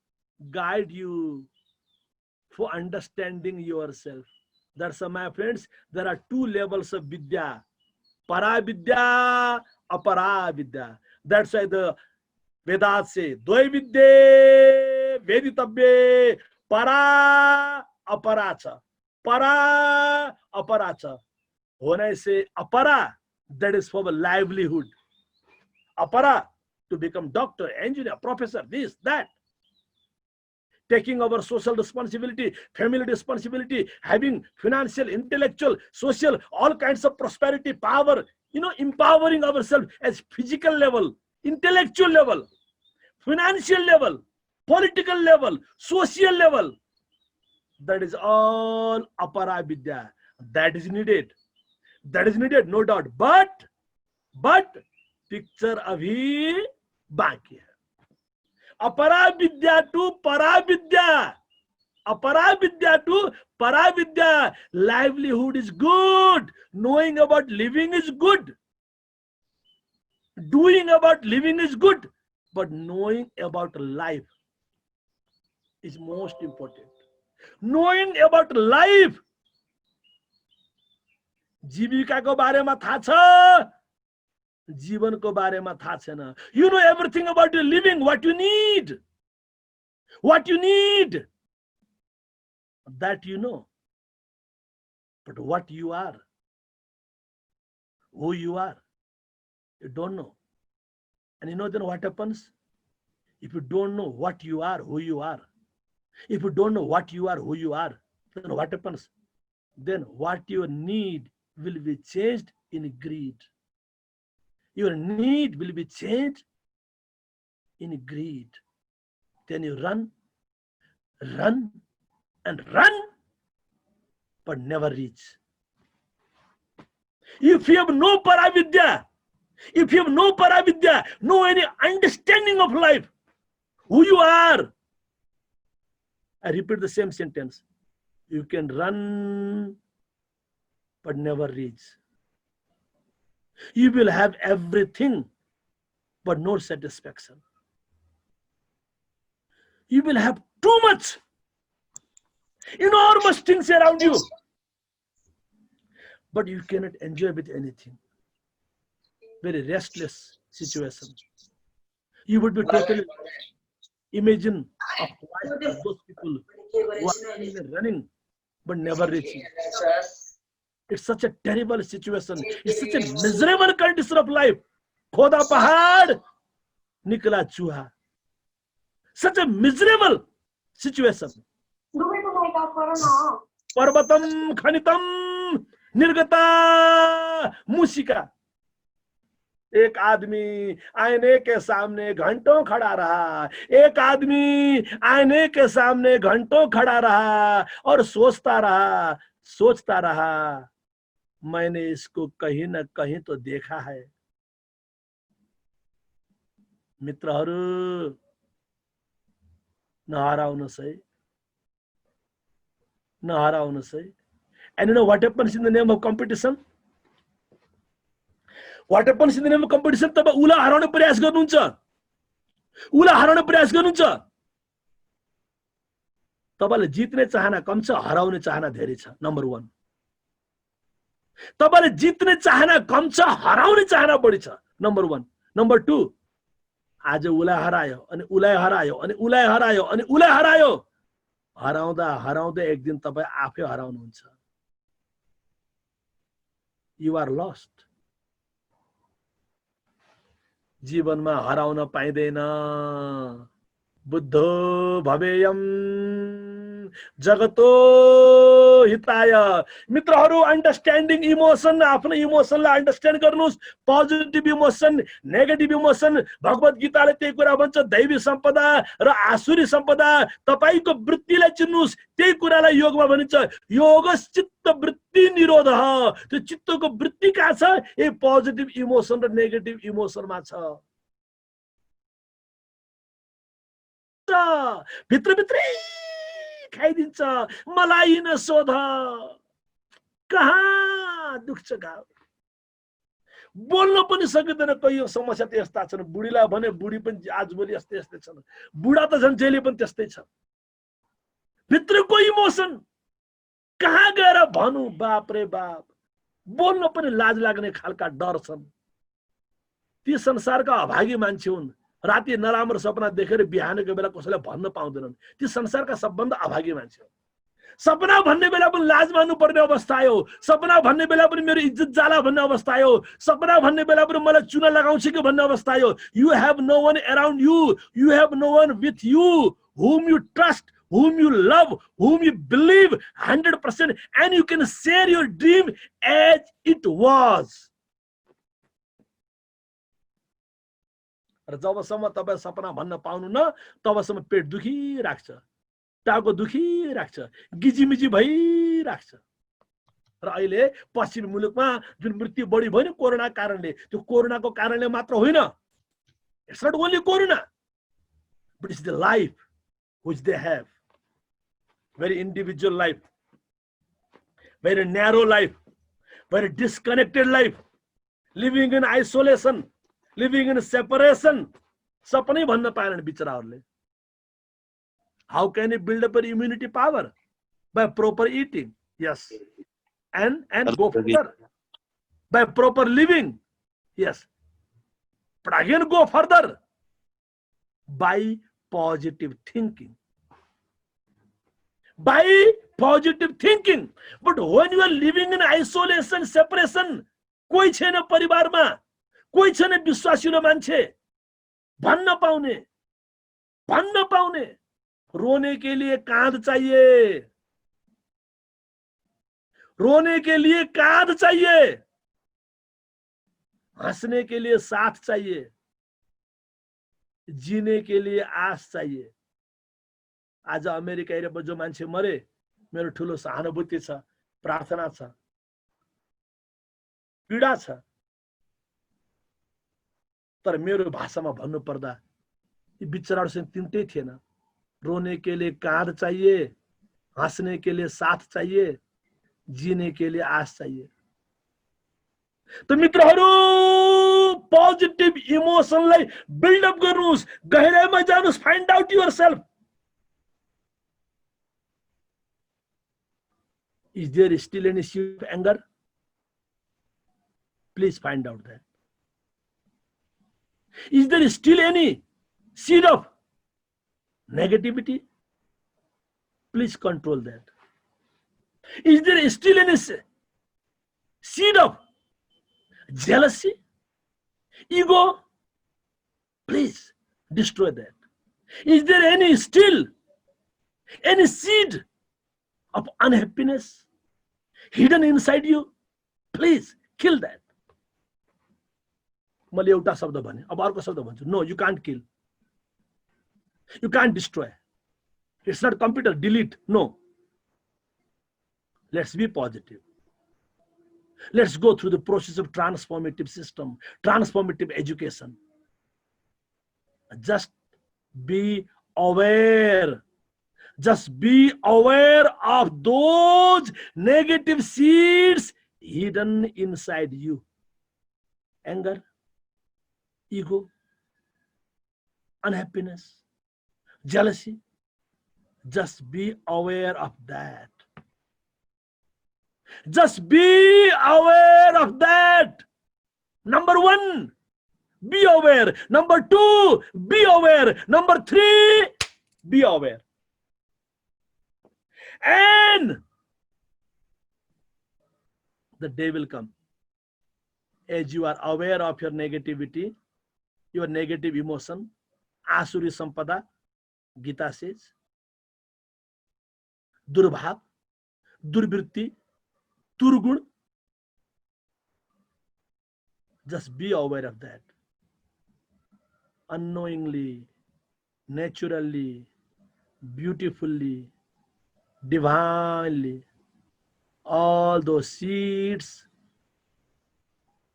guide you for understanding yourself. That's why, my friends, there are two levels of vidya: Paravidya, Aparavidya. That's why the Vedas say, Dvaividye, Veditabye, Para, Aparacha. Para, Aparacha. When I say Apara, that is for a livelihood. Apara, to become doctor, engineer, professor, this, that. Taking our social responsibility, family responsibility, having financial, intellectual, social, all kinds of prosperity, power, empowering ourselves as physical level, intellectual level, financial level, political level, social level. That is all Aparavidya. That is needed. That is needed, no doubt. But picture abhi baki hai. Aparavidya to Paravidya. Aparavidya to Paravidya. Livelihood is good. Knowing about living is good. Doing about living is good. But knowing about life is most important. Knowing about life. जीविकाको बारेमा थाहा छ, जीवनको बारेमा थाहा छैन. You know everything about your living, what you need. What you need. That you know. But what you are, who you are, you don't know. And then what happens? If you don't know what you are, who you are, if you don't know what you are, who you are, then what happens? Then what you need will be changed in greed. Your need will be changed in greed. Then you run, but never reach. If you have no Paravidya, no any understanding of life, who you are, I repeat the same sentence. You can run, but never reach. You will have everything, but no satisfaction. You will have too much, enormous things around you, but you cannot enjoy with anything. Very restless situation. You would be totally imagine of those people who are running but never reaching. It's such a terrible situation. It's such a miserable condition of life. Khoda pahad, nikla chuha. Such a miserable situation. Parvatam khanitam nirgata musika. एक आदमी आईने के सामने घंटों खड़ा रहा, एक आदमी आईने के सामने घंटों खड़ा रहा और सोचता रहा, मैंने इसको कहीं न कहीं तो देखा है. मित्रहरू, नहराउनुस् है. And you know what happens in the name of competition? What happens in the name of competition? तब उला हराउने प्रयास गर्नुहुन्छ. तपाईले जित्ने चाहना कम छ, हराउने चाहना धेरै छ. नम्बर 1. तपाईले जित्ने चाहना कम छ, हराउने चाहना बढी छ. नम्बर 1. नम्बर 2, आज उलाई हरायो अनि उलाई हरायो अनि उलाई हरायो अनि उलाई हरायो. हराउँदा एक दिन तपाई आफै हराउनुहुन्छ. You are lost. जीवनमा हराउन पाइदैन. बुद्धो भवेयम जगतो हिताय. मित्रहरू, अन्डरस्ट्यान्डिङ इमोसन, आफ्नो इमोसनलाई अन्डरस्ट्यान्ड गर्नुस्. पोजिटिभ इमोसन, नेगेटिभ इमोसन, भगवत गीताले त्यही कुरा भन्छ. दैवी सम्पदा र आसुरी सम्पदा, तपाईको वृत्तिलाई चिन्नुस्. त्यही कुरालाई योगमा भनिन्छ योग चित्त वृत्ति निरोध. त्यो चित्तको वृत्ति कहाँ छ? ए पोजिटिभ इमोसन र नेगेटिभ इमोसनमा छ. भित्रभित्रै खाइदिन्छ. मलाई नसोध, कहाँ दुख्छ गाउँ. बोल्न पनि सकिँदैन. कयौं समस्या त यस्ता छन्. बुढीलाई भने बुढी पनि आजभोलि यस्तै छन्. बुढा त झन् जहिले पनि त्यस्तै छ. भित्रको इमोसन कहाँ गएर भनौं? बाप रे बाप. बोल्न पनि लाज लाग्ने खालका डर छन्। ती संसारका अभागी मान्छे हुन्। राति नराम्रो सपना देखेर बिहानको बेला कसैलाई भन्न पाउँदैनन्। ती संसारका सबभन्दा अभागी मान्छे हुन्। सपना भन्ने बेला पनि लाज मान्नु पर्ने अवस्था आयो। सपना भन्ने बेला पनि मेरो इज्जत जाला भन्ने अवस्था आयो। सपना भन्ने बेला पनि मलाई चुना लगाउँछ कि भन्ने अवस्था आयो। You have no one around you, you have no one with you, whom you trust, whom you love, whom you believe 100%, and you can share your dream as it was. र जबसम्म तपाईँ सपना भन्न पाउनु न, तबसम्म पेट दुखिराख्छ, टाउको दुखिराख्छ, गिजिमिजी भइराख्छ। र अहिले पश्चिमी मुलुकमा जुन मृत्यु बढी भयो नि कोरोना कारणले, त्यो कोरोनाको कारणले मात्र होइन। It's not only corona, but it's the life which they have. Very individual life, very narrow life, very disconnected life, living in isolation, living in separation. सपनै भन्न पाएनन् बिचराहरूले। How can you build up an immunity power? By proper eating, yes, and go further. By proper living, yes, but again go further by positive thinking. By positive thinking. But when you are living in isolation, separation, कोही छैन परिवारमा, कोही छैन विश्वासिलो मान्छे, भन्न पाउने, रोने के लिए कांध चाहिए, रोने के लिए कांध चाहिए, हंसने के लिए साथ चाहिए, जीने के लिए आश चाहिए। आज अमेरिका जो मान्छे मरे, मेरो ठुलो सहानुभूति छ, प्रार्थना छ, पीडा छ। तर मेरो भाषामा भन्नु पर्दा यी बिचराहरूसँग तिनटै थिएन। रोने के लिए काँध चाहिए, हंसने के लिए साथ चाहिए, जीने के लिए आश चाहिए। तो मित्रहरू, पोजिटिभ इमोसनलाई बिल्ड अप गर्नुस्, गहिराइमा जानुस्, find out yourself. Is there still any seed of anger? Please find out that. Is there still any seed of negativity? Please control that. Is there still any seed of jealousy, ego? Please destroy that. Is there any still any seed of unhappiness hidden inside you? Please kill that. मैले एउटा शब्द भने, अब अर्को शब्द भन्छु. No, you can't kill. You can't destroy. It's not computer, delete. No. Let's be positive. Let's go through the process of transformative system, transformative education. Just be aware. Just be aware of those negative seeds hidden inside you. Anger, ego, unhappiness, jealousy. Just be aware of that. Just be aware of that. Number one, be aware. Number two, be aware. Number three, be aware. And the day will come. As you are aware of your negativity, your negative emotion, Asuri Sampada, Gita says, Durbhav, Durvritti, Turgun. Just be aware of that. Unknowingly, naturally, beautifully, divinely, all those seeds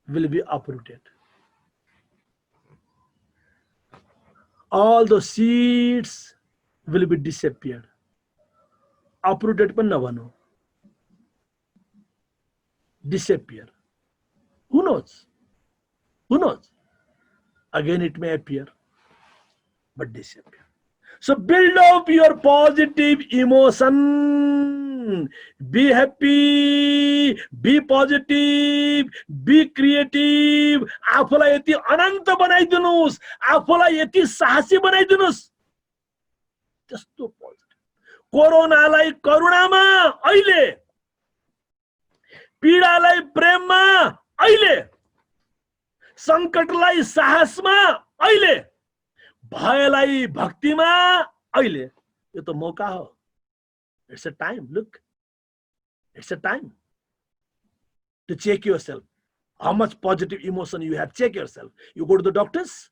will be uprooted. All those seeds will be disappeared. Uprooted पण न भनौं. Disappear. Who knows? Who knows? Again it may appear, but disappear. So build up your positive emotion. Be happy, be positive, be creative. आफूलाई यति अनन्त बनाइदिनुस्, आफूलाई यति साहसी बनाइदिनुस्। त्यस्तो positive. कोरोनालाई करुणामा अहिले, पीडालाई प्रेममा अहिले, संकटलाई साहसमा अहिले, भयलाई भक्तिमा अहिले। यो त मौका हो। It's a time. Look, it's a time to check yourself. How much positive emotion you have. Check yourself. You go to the doctors,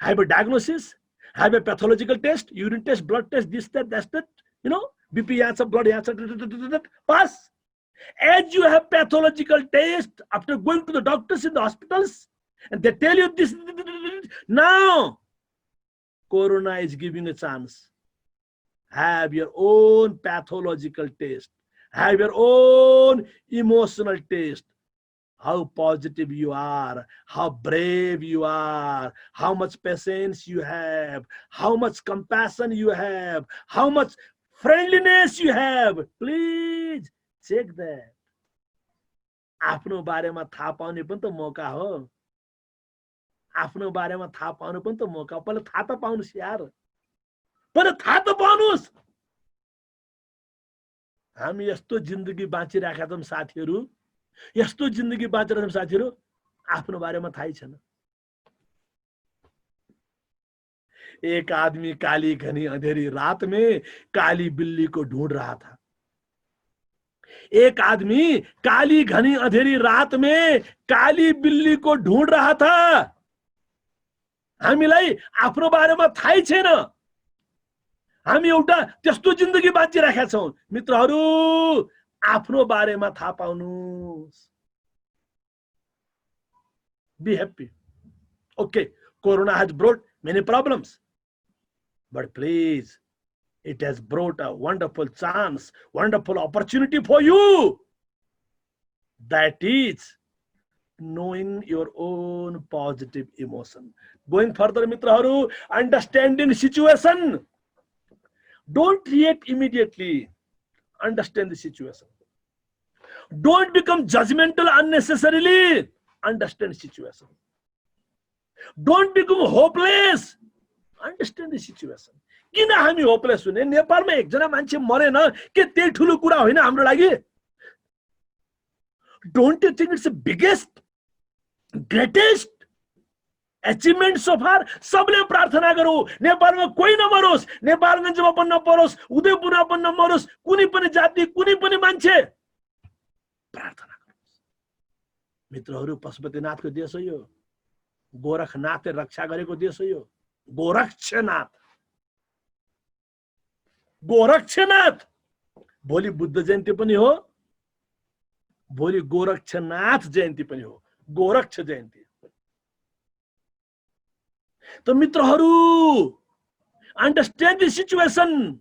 have a diagnosis, have a pathological test, urine test, blood test, this, that, that's that. You know, BP answer, blood answer, pass. As you have pathological test after going to the doctors in the hospitals, and they tell you this, now Corona is giving a chance. Have your own pathological test. Have your own emotional test. How positive you are, how brave you are, how much patience you have, how much compassion you have, how much friendliness you have. Please check that. आफ्नो बारेमा थाहा पाउने पनि त मौका हो। आफ्नो बारेमा थाहा पाउनु पनि त मौका। पहिला थाहा त पाउनुस् यार, पहिला थाहा त पाउनुस्। हामी यस्तो जिन्दगी बाँचिराखेका छौँ साथीहरू, यस्तो जिन्दगी बाँचिरहेका छौँ साथीहरू, आफ्नो बारेमा थाहै छैन। एक आदमी काली घनी अंधेरी रात में काली बिल्ली को ढूंढ रहा था। एक आदमी काली घनी अंधेरी रात में काली बिल्ली को ढूंढ रहा था। हामीलाई आफ्नो बारेमा थाहै छैन, हामी एउटा त्यस्तो जिन्दगी बाँचिरहेका छौं। मित्रहरू, आफ्नो बारेमा थाहा पाउनुस्। Be happy. Okay, Corona has brought many problems, but please, it has brought a wonderful chance, wonderful opportunity for you. That is knowing your own positive emotion. Going further, mitraharu, understanding situation. Don't react immediately. Understand the situation. Don't become judgmental unnecessarily. Understand the situation. Don't become hopeless. Understand the situation. किन हामी hopeless हुने? नेपालमा एकजना मान्छे मरेन के त्यही ठुलो कुरा होइन हाम्रो लागि? Don't you think it's the biggest, greatest achievement so far? सबले प्रार्थना गरौँ नेपालमा कोही नमरोस्, नेपालगञ्जमा पनि नपरोस्, उदयपुरमा पनि नमरोस्, कुनै पनि जाति, कुनै पनि मान्छे। प्रार्थना गरोस्। मित्रहरू, पशुपतिनाथको देश हो यो। गोरखनाथले रक्षा गरेको देश हो यो। गोरक्षनाथ, गोरक्षनाथ। भोलि बुद्ध जयन्ती पनि हो, भोलि गोरक्षनाथ जयन्ती पनि हो, गोरक्ष जयन्ती। तो मित्रहरू, अंडरस्ट्यान्ड द सिचुएसन।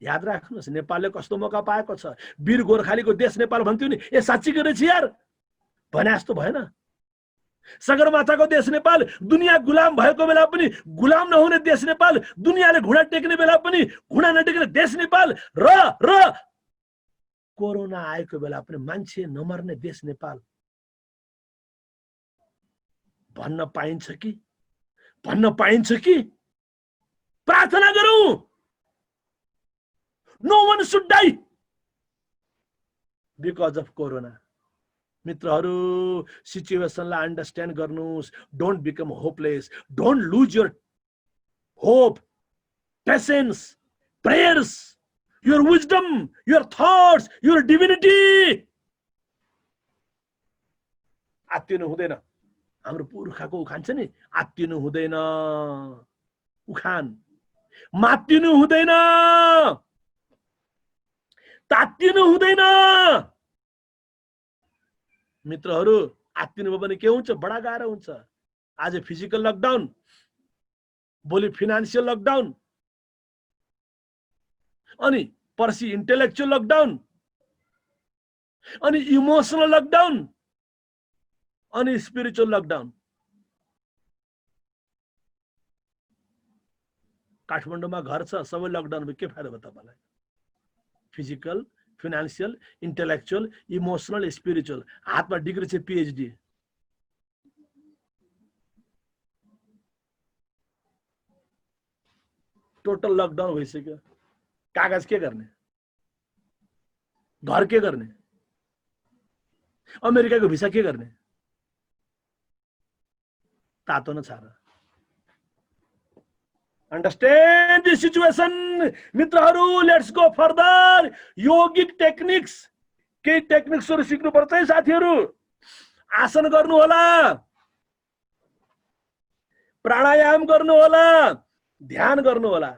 याद राख्नुहोस्, नेपालले कस्तो मौका पाएको छ। वीर गोर्खालीको देश नेपाल भन्थ्यो नि, ए साँच्चीकै रहेछ यार, भने जस्तो भएन। सगरमाथाको देश नेपाल, दुनिया गुलाम भएको बेला पनि गुलाम नहुने देश नेपाल, दुनियाले घुँडा टेक्ने बेला पनि घुँडा नटेक्ने देश नेपाल, र कोरोना आएको बेला पनि मान्छे नमर्ने देश नेपाल। भन्न पाइन्छ कि? भन्न पाइन्छ कि? प्रार्थना गरौँ। No one should die because of corona. मित्रहरू, सिचुएसनलाई अन्डरस्ट्यान्ड गर्नुस्। Don't become hopeless. Don't lose your hope, patience, prayers, your wisdom, your thoughts, your divinity. आत्तिनु हुँदैन। हाम्रो पुर्खाको उखान छ नि, आत्तिनु हुँदैन, उखान। मात्तिनु हुँदैन, तात्तिनु हुँदैन। मित्रहरू, आत्तिनु भयो भने के हुन्छ? बडा गाह्रो हुन्छ। आज फिजिकल लकडाउन, भोलि फाइनान्शियल लकडाउन, अनि पर्सि इन्टेलेक्चुअल लकडाउन, अनि इमोसनल लकडाउन, अनि स्पिरिचुअल लकडाउन। काठमाडौँमा घर छ, सबै लकडाउनमा के फाइदा भयो तपाईँलाई? Physical, financial, intellectual, emotional, spiritual, हातमा डिग्री छ, पिएचडी। टोटल लकडाउन भइसक्यो। कागज के गर्ने, घर के गर्ने, अमेरिकाको भिसा के गर्ने? तातो न छारा। अंडरस्टैंड दिस सिचुएशन मित्रहरू, let's go further. Yogic techniques, केही टेक्निक्सहरु सिक्नु पर्छ है साथीहरु। आसन गर्नु होला, प्राणायाम गर्नु होला, ध्यान गर्नु होला।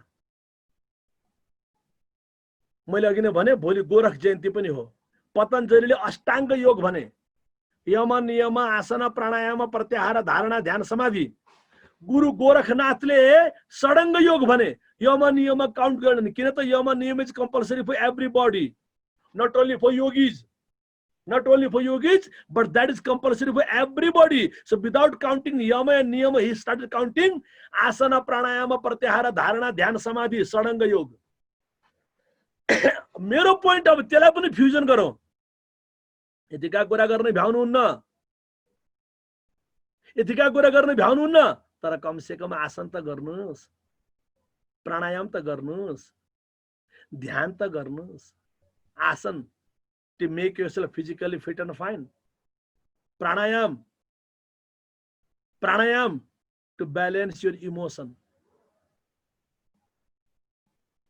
मैले अघि नै भने भोलि गोरख जयन्ती पनि हो। पतञ्जलिले अष्टाङ्ग योग भने, यम नियम आसन प्राणायाम प्रत्याहार धारणा ध्यान समाधि। गुरु गोरखनाथले षडङ्ग योग भने, यम नियम काउन्ट गर्ने, किन त यम नियम is compulsory for everybody, not only for yogis, not only for yogis, but that is compulsory for everybody. So without counting yama and niyama, he started counting asana pranayama pratyahara dharana ध्यान समाधि षडङ्ग योग। मेरो point अब त्यसलाई पनि fusion गरौँ। यतिका कुरा गर्ने भ्याउनुहुन्न, यतिका कुरा गर्ने भ्याउनुहुन्न, तर कम से कम आसन त गर्नुस्, प्राणायाम त गर्नुस्, ध्यान त गर्नुस्। आसन to make yourself physically fit and fine. Pranayam to balance your emotion,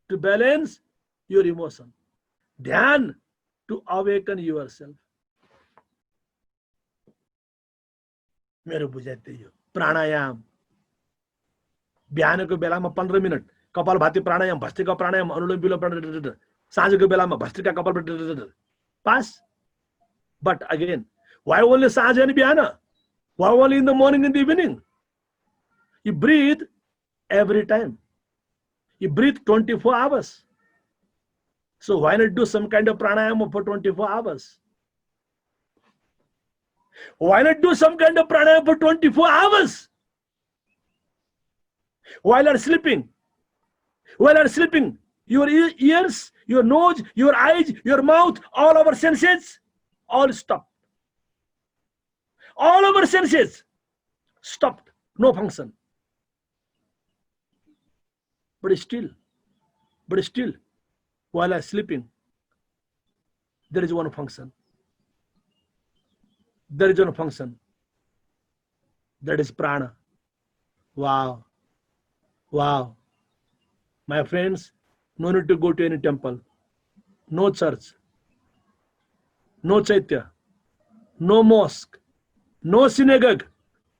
to balance your emotion. Dhyan to awaken yourself. मेरो बुझाइ त्यही हो। प्राणायाम बिहानको बेलामा 15 मिनट कपालभाती प्राणायाम, भस्त्रिका प्राणायाम, अनुलोम विलोम प्राणायाम, साँझको बेलामा भस्त्रिका कपाल pass. But again, why only साँझ and बिहान? Why only in the morning and the evening? You breathe every time. You breathe 24 hours. So why not do some kind of pranayama for 24 hours? Why not do some kind of pranayama for 24 hours? While you are sleeping. While you are sleeping, your ears, your nose, your eyes, your mouth, all our senses, all stopped. All our senses stopped, no function. But still, while I'm sleeping, there is one function. There is one function. That is prana. Wow. Wow. My friends, no need to go to any temple, no church, no chaitya, no mosque, no synagogue,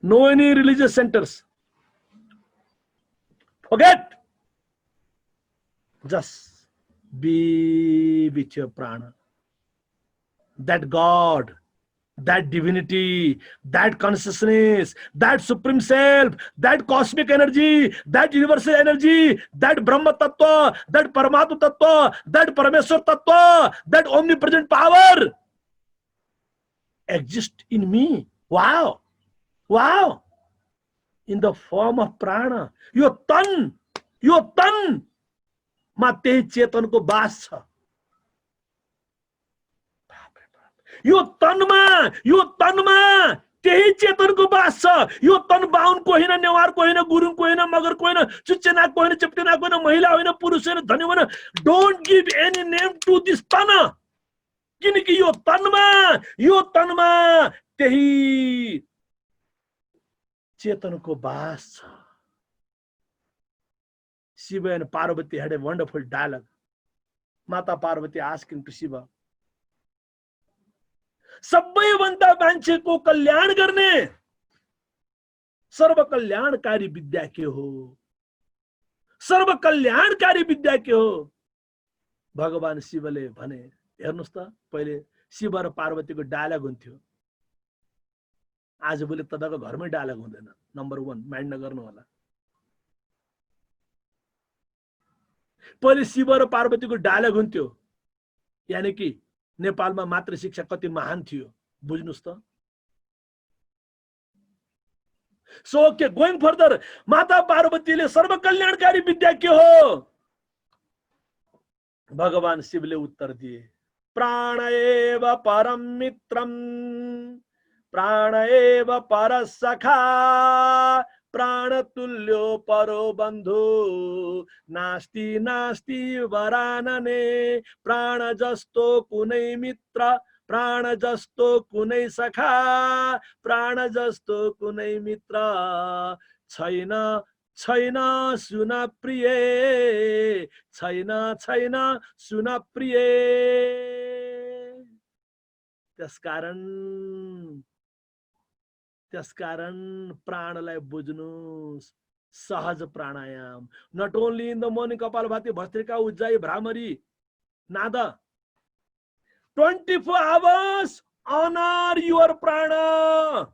no any religious centers. Forget. Just be with your prana. That God, that divinity, that consciousness, that supreme self, that cosmic energy, that universal energy, that Brahma Tattva, that Paramatma Tattva, that Parameshwar Tattva, that omnipresent power exists in me. Wow. Wow. In the form of prana. Your tan ma त्यही चेतनको बास छ। यो तनमा त्यही चेतनको बास छ। यो तन बाहुनको होइन, नेवारको होइन, गुरुङको होइन, मगरको होइन, चुच्चेनाको होइन, चेप्टेनाको होइन, महिला होइन, पुरुष होइन, धनी होइन। Don't give any name to this तन, किनकि यो तनमा त्यही चेतनको बास छ। Shiva and Parvati had a wonderful dialogue. Mata Parvati asking to Shiva, सबैभन्दा मान्छेको कल्याण गर्ने सर्व कल्याणकारी विद्या के हो? सर्व कल्याणकारी विद्या के हो? भगवान शिवले भने, हेर्नुस् त, पहिले शिव र पार्वतीको डायलग हुन्थ्यो। आजभोलि तपाईँको घरमै डायलग हुँदैन। नम्बर 1 माइन्ड नगर्नु होला। पहिले शिव र पार्वतीको डायलग हुन्थ्यो, यानी कि नेपालमा मातृ शिक्षा कति महान थियो बुझ्नुस् त। सो ओके, गोइङ फर्दर, माता पार्वतीले सर्वकल्याणकारी विद्या के हो? भगवान शिवले उत्तर दिए, प्राण एव परम मित्रम, प्राण एव पर सखा, प्राण तुल्यो परो बन्धु, नास्ति नास्ति वरानने। प्राण जस्तो कुनै मित्र, प्राण जस्तो कुनै सखा, प्राण जस्तो कुनै मित्र छैन छैन सुन प्रिय, छैन छैन सुन प्रिय। त्यसकारण प्राणलाई बुझ्नुस्, सहज pranayam, not only in the morning kapalbhati bhastrika ujjayi bhramari nad, 24 hours honor your prana,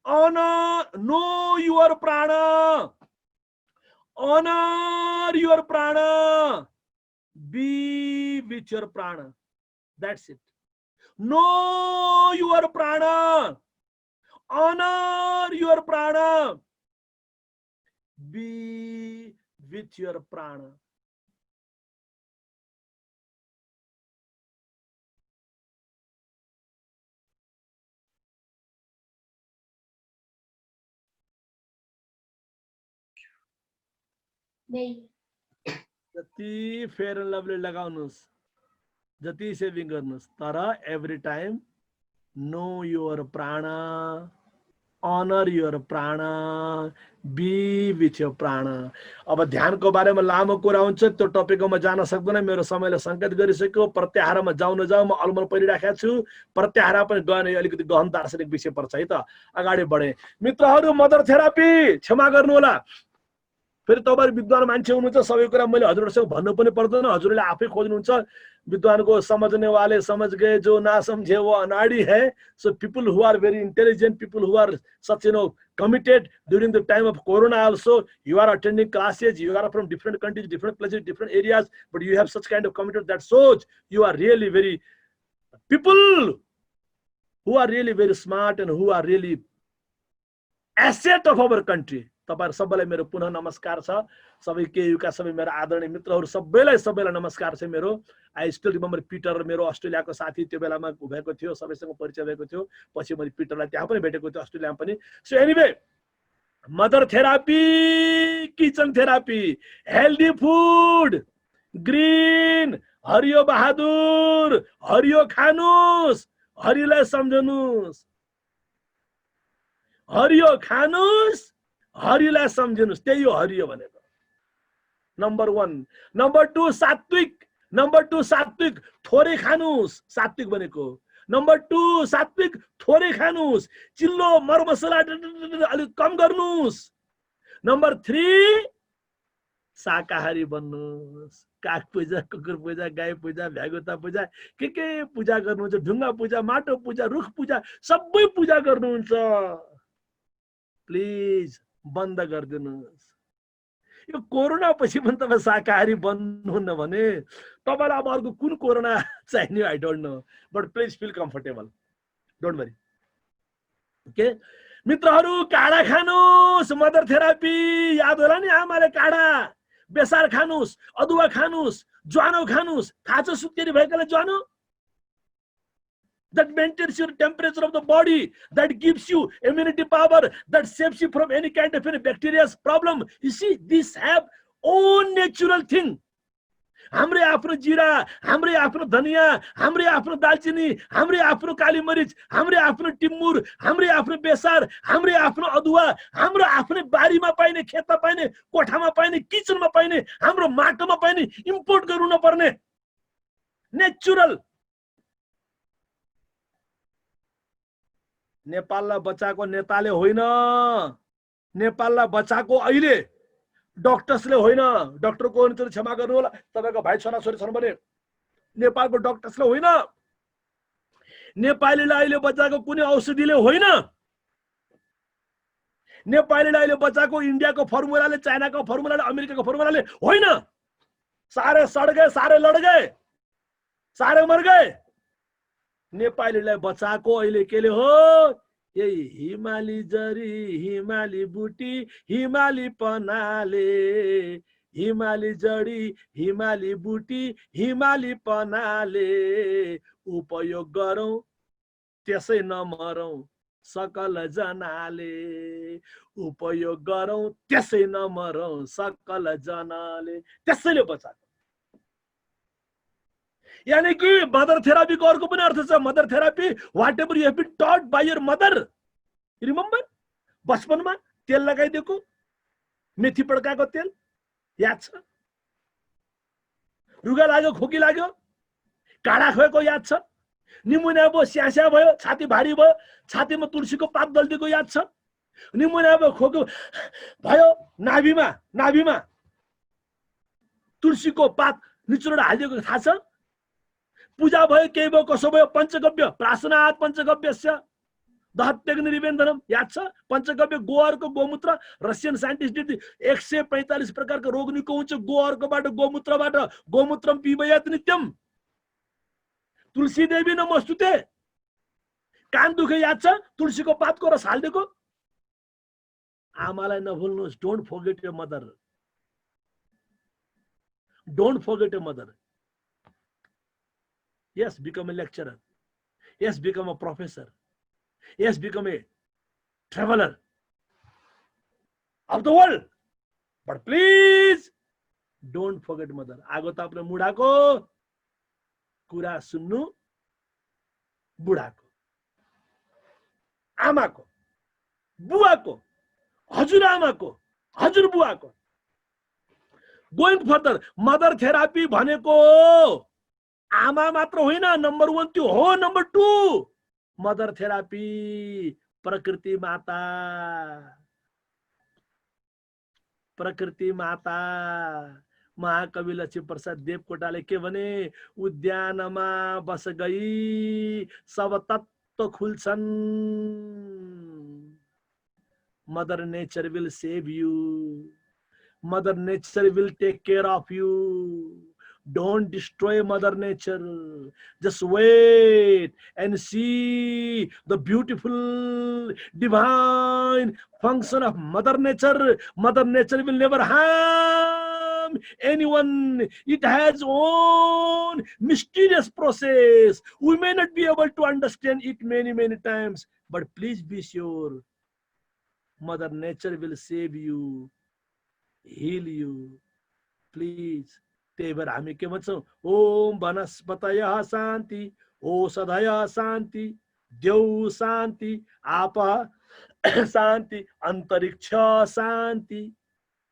honor, know your prana, honor your prana, be with your prana, that's it. Know your prana, honor your prana, be with your prana. जति fair and lovely लगाउनुस्, जति saving गर्नुस्, तर every time know your प्राणा, honor your prana, be with your prana. अब ध्यानको बारेमा लामो कुरा हुन्छ, त्यो टपिकमा म जान सक्दैन, मेरो समयले संकेत गरिसक्यो। प्रत्याहारमा जाउँ नजाउँ म अलमल परिराखेको छु, प्रत्याहार पनि गएन, अलिकति गहन दार्शनिक विषय पर्छ है त। अगाडि बढे मित्रहरू, मदर थेरापी क्षमा गर्नु होला, फेरि तपाईहरु विद्वान मान्छे हुनुहुन्छ, सबै कुरा मैले हजुरहरुसँग भन्नु पनि पर्दैन, हजुरले आफै खोज्नुहुन्छ। विद्वान को समझने वाले समझ गए, जो ना समझे वो अनाड़ी है। So people who are very intelligent, people who are such committed during the time of corona also, you are attending classes, you are from different countries, different places, different areas, but you have such kind of committed that shows you are really very people who are really very smart and who are really asset of our country. तपाईहरु सबैलाई मेरो पुनः नमस्कार छ। सबै केयुका सबै मेरो आदरणीय मित्रहरु सबैलाई नमस्कार छ मेरो। आई स्टिल रिमेम्बर पिटर, मेरो अस्ट्रेलियाको साथी त्यो बेलामा भएको थियो, सबैसँग परिचय भएको थियो। पछि मैले पिटरलाई त्यहाँ पनि भेटेको थियो, अस्ट्रेलियामा पनि। So anyway, mother therapy, kitchen therapy, healthy food, green, हरियो बहादुर, हरियो खानुस्, हरिलाई सम्झनुस्, हरियो खानुस्, हरिलाई सम्झनुस्, त्यही हो हरियो भनेको। नम्बर 1। नम्बर 2 सात्विक, नम्बर 2 सात्विक, थोरै खानुस्, सात्विक भनेको। नम्बर 2 सात्विक, थोरै खानुस्, चिल्लो मरमसला अलि कम गर्नुस्। नम्बर 3 शाकाहारी बन्नुस्, काग पूजा, कुकुर पूजा, गाई पूजा, भ्यागुता पूजा, के पूजा गर्नुहुन्छ, ढुङ्गा पूजा, माटो पूजा, रुख पूजा, सबै पूजा गर्नुहुन्छ। प्लिज बन्द गरिदिनुस्। यो कोरोना पछि पनि तपाईं शाकाहारी बन्नुहुन्न भने तपाईलाई अब अर्को कुन कोरोना चाहिने I don't know, but please feel comfortable, don't worry. Okay मित्रहरू, काढा खानुस्, मदर थेरापी याद होला नि, आमाले काढा, बेसार खानुस्, अदुवा खानुस्, ज्वानो खानुस्। थाहा छ सुत्केरी भएकाले ज्वानो? That maintains your temperature of the body, that gives you immunity power, that saves you from any kind of any bacteria's problem. You see, these have own natural thing. हाम्रै आफ्नो जिरा, हाम्रै आफ्नो धनिया, हाम्रै आफ्नो दालचिनी, हाम्रै आफ्नो काली मरिच, हाम्रै आफ्नो टिमुर, हाम्रै आफ्नो बेसार, हाम्रै आफ्नो अदुवा, हाम्रो आफ्नै बारीमा पाइने, खेतमा पाइने, कोठामा पाइने, किचनमा पाइने, हाम्रो माटोमा पाइने, इम्पोर्ट गर्नु नपर्ने नेचुरल। नेपाललाई बचाएको नेताले होइन, नेपाललाई बचाएको अहिले डक्टर्सले होइन। डक्टरको अनुसार क्षमा गर्नु होला, तपाईको भाइ छोराछोरी छन् भने नेपालको डक्टर्सले होइन, नेपालीलाई अहिले बचाएको कुनै औषधिले होइन, नेपालीलाई अहिले बचाएको इन्डियाको फर्मुलाले, चाइनाको फर्मुलाले, अमेरिकाको फर्मुलाले होइन। सारे सड गए, सारे लड गए, सारे मर गए। नेपालीलाई बचाएको अहिले केले हो? यही हिमाली जरी हिमाली बुटी हिमाली पनाले, हिमाली जडी हिमाली बुटी हिमाली पनाले, उपयोग गरौँ त्यसै नमरौँ सकल जनाले, उपयोग गरौँ त्यसै नमरौँ सकल जनाले। त्यसैले बचाएको। यानी कि मदर थेरापीको अर्को पनि अर्थ छ। Mother therapy, whatever you have been taught by your mother. Remember, बचपनमा तेल लगाइदिएको, मेथी पड्काएको तेल याद छ? रुगा लाग्यो, खोकी लाग्यो, काढा खुवाएको याद छ? निमोनिया भयो, स्यास्या भयो, छाती भारी भयो, छातीमा तुलसीको पात दल्दिएको याद छ? निमोनिया भयो, खोकी भयो, नाभिमा तुलसीको पात निचोरेर हालिदिएको थाहा छ? पूजा भयो, केही भयो, कसो भयो, पञ्चगव्य प्रासनात् पञ्चगव्यस्य दहत्यग्निरिवेन्दनम याद छ? पञ्चगव्य गोअरको गोमूत्र। रसियन साइन्टिस्ट 145 प्रकारको रोग निको हुन्छ गोअरकोबाट, गोमूत्रबाट। गोमूत्रम पिबयत नित्यम। तुलसी देवी नमस्तुते। कान दुखे याद छ? तुलसीको पातको रस हालिदिएको। आमालाई नभुल्नुहोस्। Don't forget your mother. Don't forget your mother. Yes, become a lecturer. Yes, become a professor. Yes, become a traveler of the world. But please don't forget mother. आगो ताप्ने मुढाको कुरा सुन्नु बुढाको, आमाको, बुवाको, हजुरआमाको, हजुरबुवाको। Going further, मदर थेरापी भनेको आमा मात्र होइन, number 1 त्यो हो। नम्बर 2 मदर थेरापी प्रकृति माता। प्रकृति माता। महाकवि लक्ष्मीप्रसाद देवकोटाले के भने, उद्यानमा बस गई सब तत्व खुल्छन्। Mother nature will save you. Mother nature will take care of you. Don't destroy Mother Nature. Just wait and see the beautiful, divine function of Mother Nature. Mother Nature will never harm anyone. It has own mysterious process. We may not be able to understand it many times, but please be sure, Mother Nature will save you, heal you. Please. त्यही भएर हामी के भन्छौँ, ओम वनस्पतयः शान्ति, औषधयः शान्ति, देव शान्ति, आप शान्ति, अन्तरिक्ष शान्ति।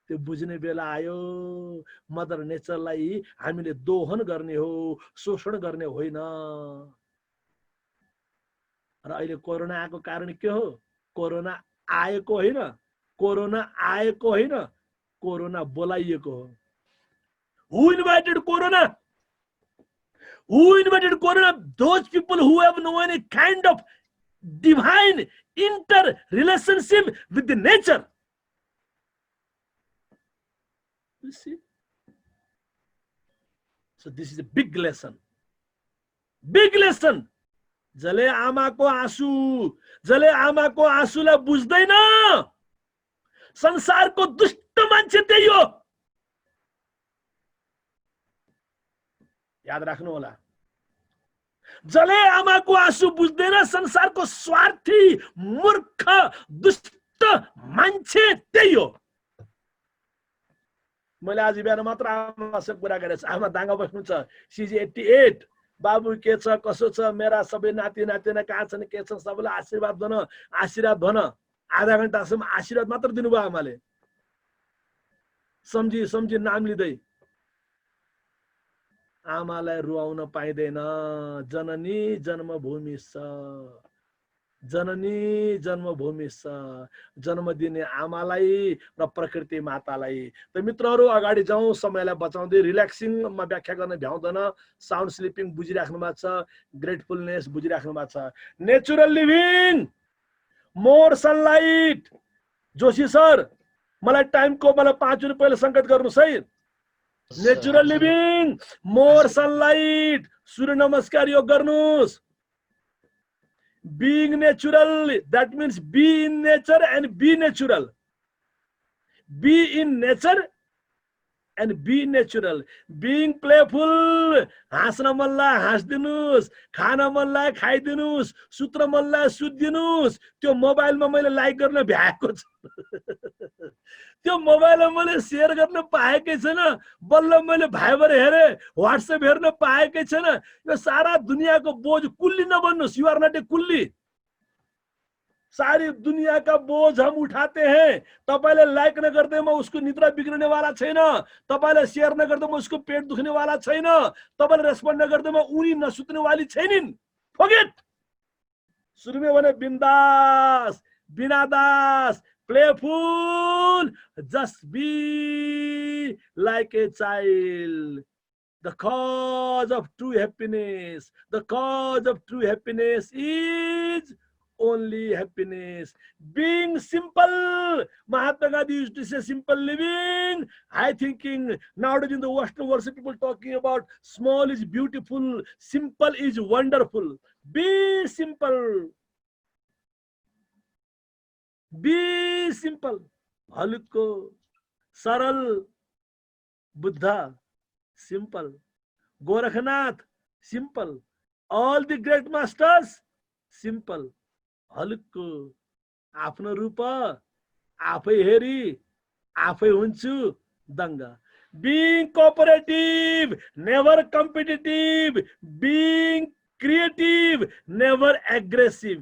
त्यो बुझ्ने बेला आयो। मदर नेचरलाई हामीले दोहन गर्ने हो, शोषण गर्ने होइन। र अहिले कोरोना आएको कारण के हो? कोरोना आएको होइन, कोरोना आएको होइन, कोरोना बोलाइएको हो। Who invited Corona? Who invited Corona? Those people who have known a kind of divine inter-relationship with the nature. You see? So this is a big lesson. Big lesson. जसले आमाको आँसुलाई बुझ्दैन, संसारको दुष्ट मान्छे त्यही हो। याद राख्नु होला। जसले आमाको आँसु बुझ्दैन, संसारको स्वार्थी, मूर्ख, दुष्ट मान्छे त्यही हो। मैले आज बिहान मात्र आमासँग कुरा गरेछु। आमा दाङ्गा बस्नुहुन्छ। सिजी 88। बाबु के छ, कसो छ, मेरा सबै नाति नातिना कहाँ छन्, के छ, सबैलाई आशीर्वाद भन, आशीर्वाद भन। आधा घण्टासम्म आशीर्वाद मात्र दिनुभयो आमाले। सम्झी नाम लिँदै। आमालाई रुवाउन पाइँदैन। जननी जन्मभूमि छ, जननी जन्मभूमि छ। जन्म दिने आमालाई र प्रकृति मातालाई। त मित्रहरू अगाडि जाउँ, समयलाई बचाउँदै। रिल्याक्सिङमा व्याख्या गर्न भ्याउँदैन। साउन्ड स्लिपिङ बुझिराख्नु भएको छ, ग्रेटफुलनेस बुझिराख्नु भएको छ। Natural living, more sunlight. Joshi sir, मलाई टाइमको 5 मिनेट पहिले संकेत गर्नुहोस् है। Natural living, more sunlight. Surya namaskar yoga गर्नुहोस्। Being natural, that means be in nature and be natural. Be in nature and be natural. Being playful, हाँस्न मनलाई हाँस्दिनुस्, खान मनलाई खाइदिनुस्, सुत्न मनलाई सुत्दिनुस्. त्यो मोबाइलमा मैले लाइक गर्न भ्याएको छु, त्यो मोबाइलमा मैले शेयर गर्न पाएकै छैन, बल्ल मैले भाइबर हेरे, व्हाट्सएप हेर्न पाएकै छैन. यो सारा दुनियाँको बोझ कुल्ली नबन्नुस्. यु आर नट ए कुल्ली. सारी दुनिया का बोझ हम उठाते हैं. तपाईले लाइक नगर्दैमा उसको निद्रा बिग्रने वाला छैन, तपाईले शेयर नगर्दैमा उसको पेट दुख्ने वाला छैन, तपाईले रेस्पोन्ड नगर्दैमा उनी नसुत्ने वाली छैनिन्. फॉरगेट. सुरुमै भने बिन्दास, बिनादास, playful, just be like a child. The cause of true happiness, the cause of true happiness is only happiness. Being simple. Mahatma Gandhi used to say simple living, high thinking. Nowadays in the Western world, people talking about small is beautiful, simple is wonderful. Be simple. Be simple. Halukko, Saral, Buddha, simple. Gorakhnath, simple. All the great masters, simple. हलुक्को. आफ्नो रूप आफै हेरी आफै हुन्छु दङ्ग. Being cooperative, never competitive. Being creative, never aggressive.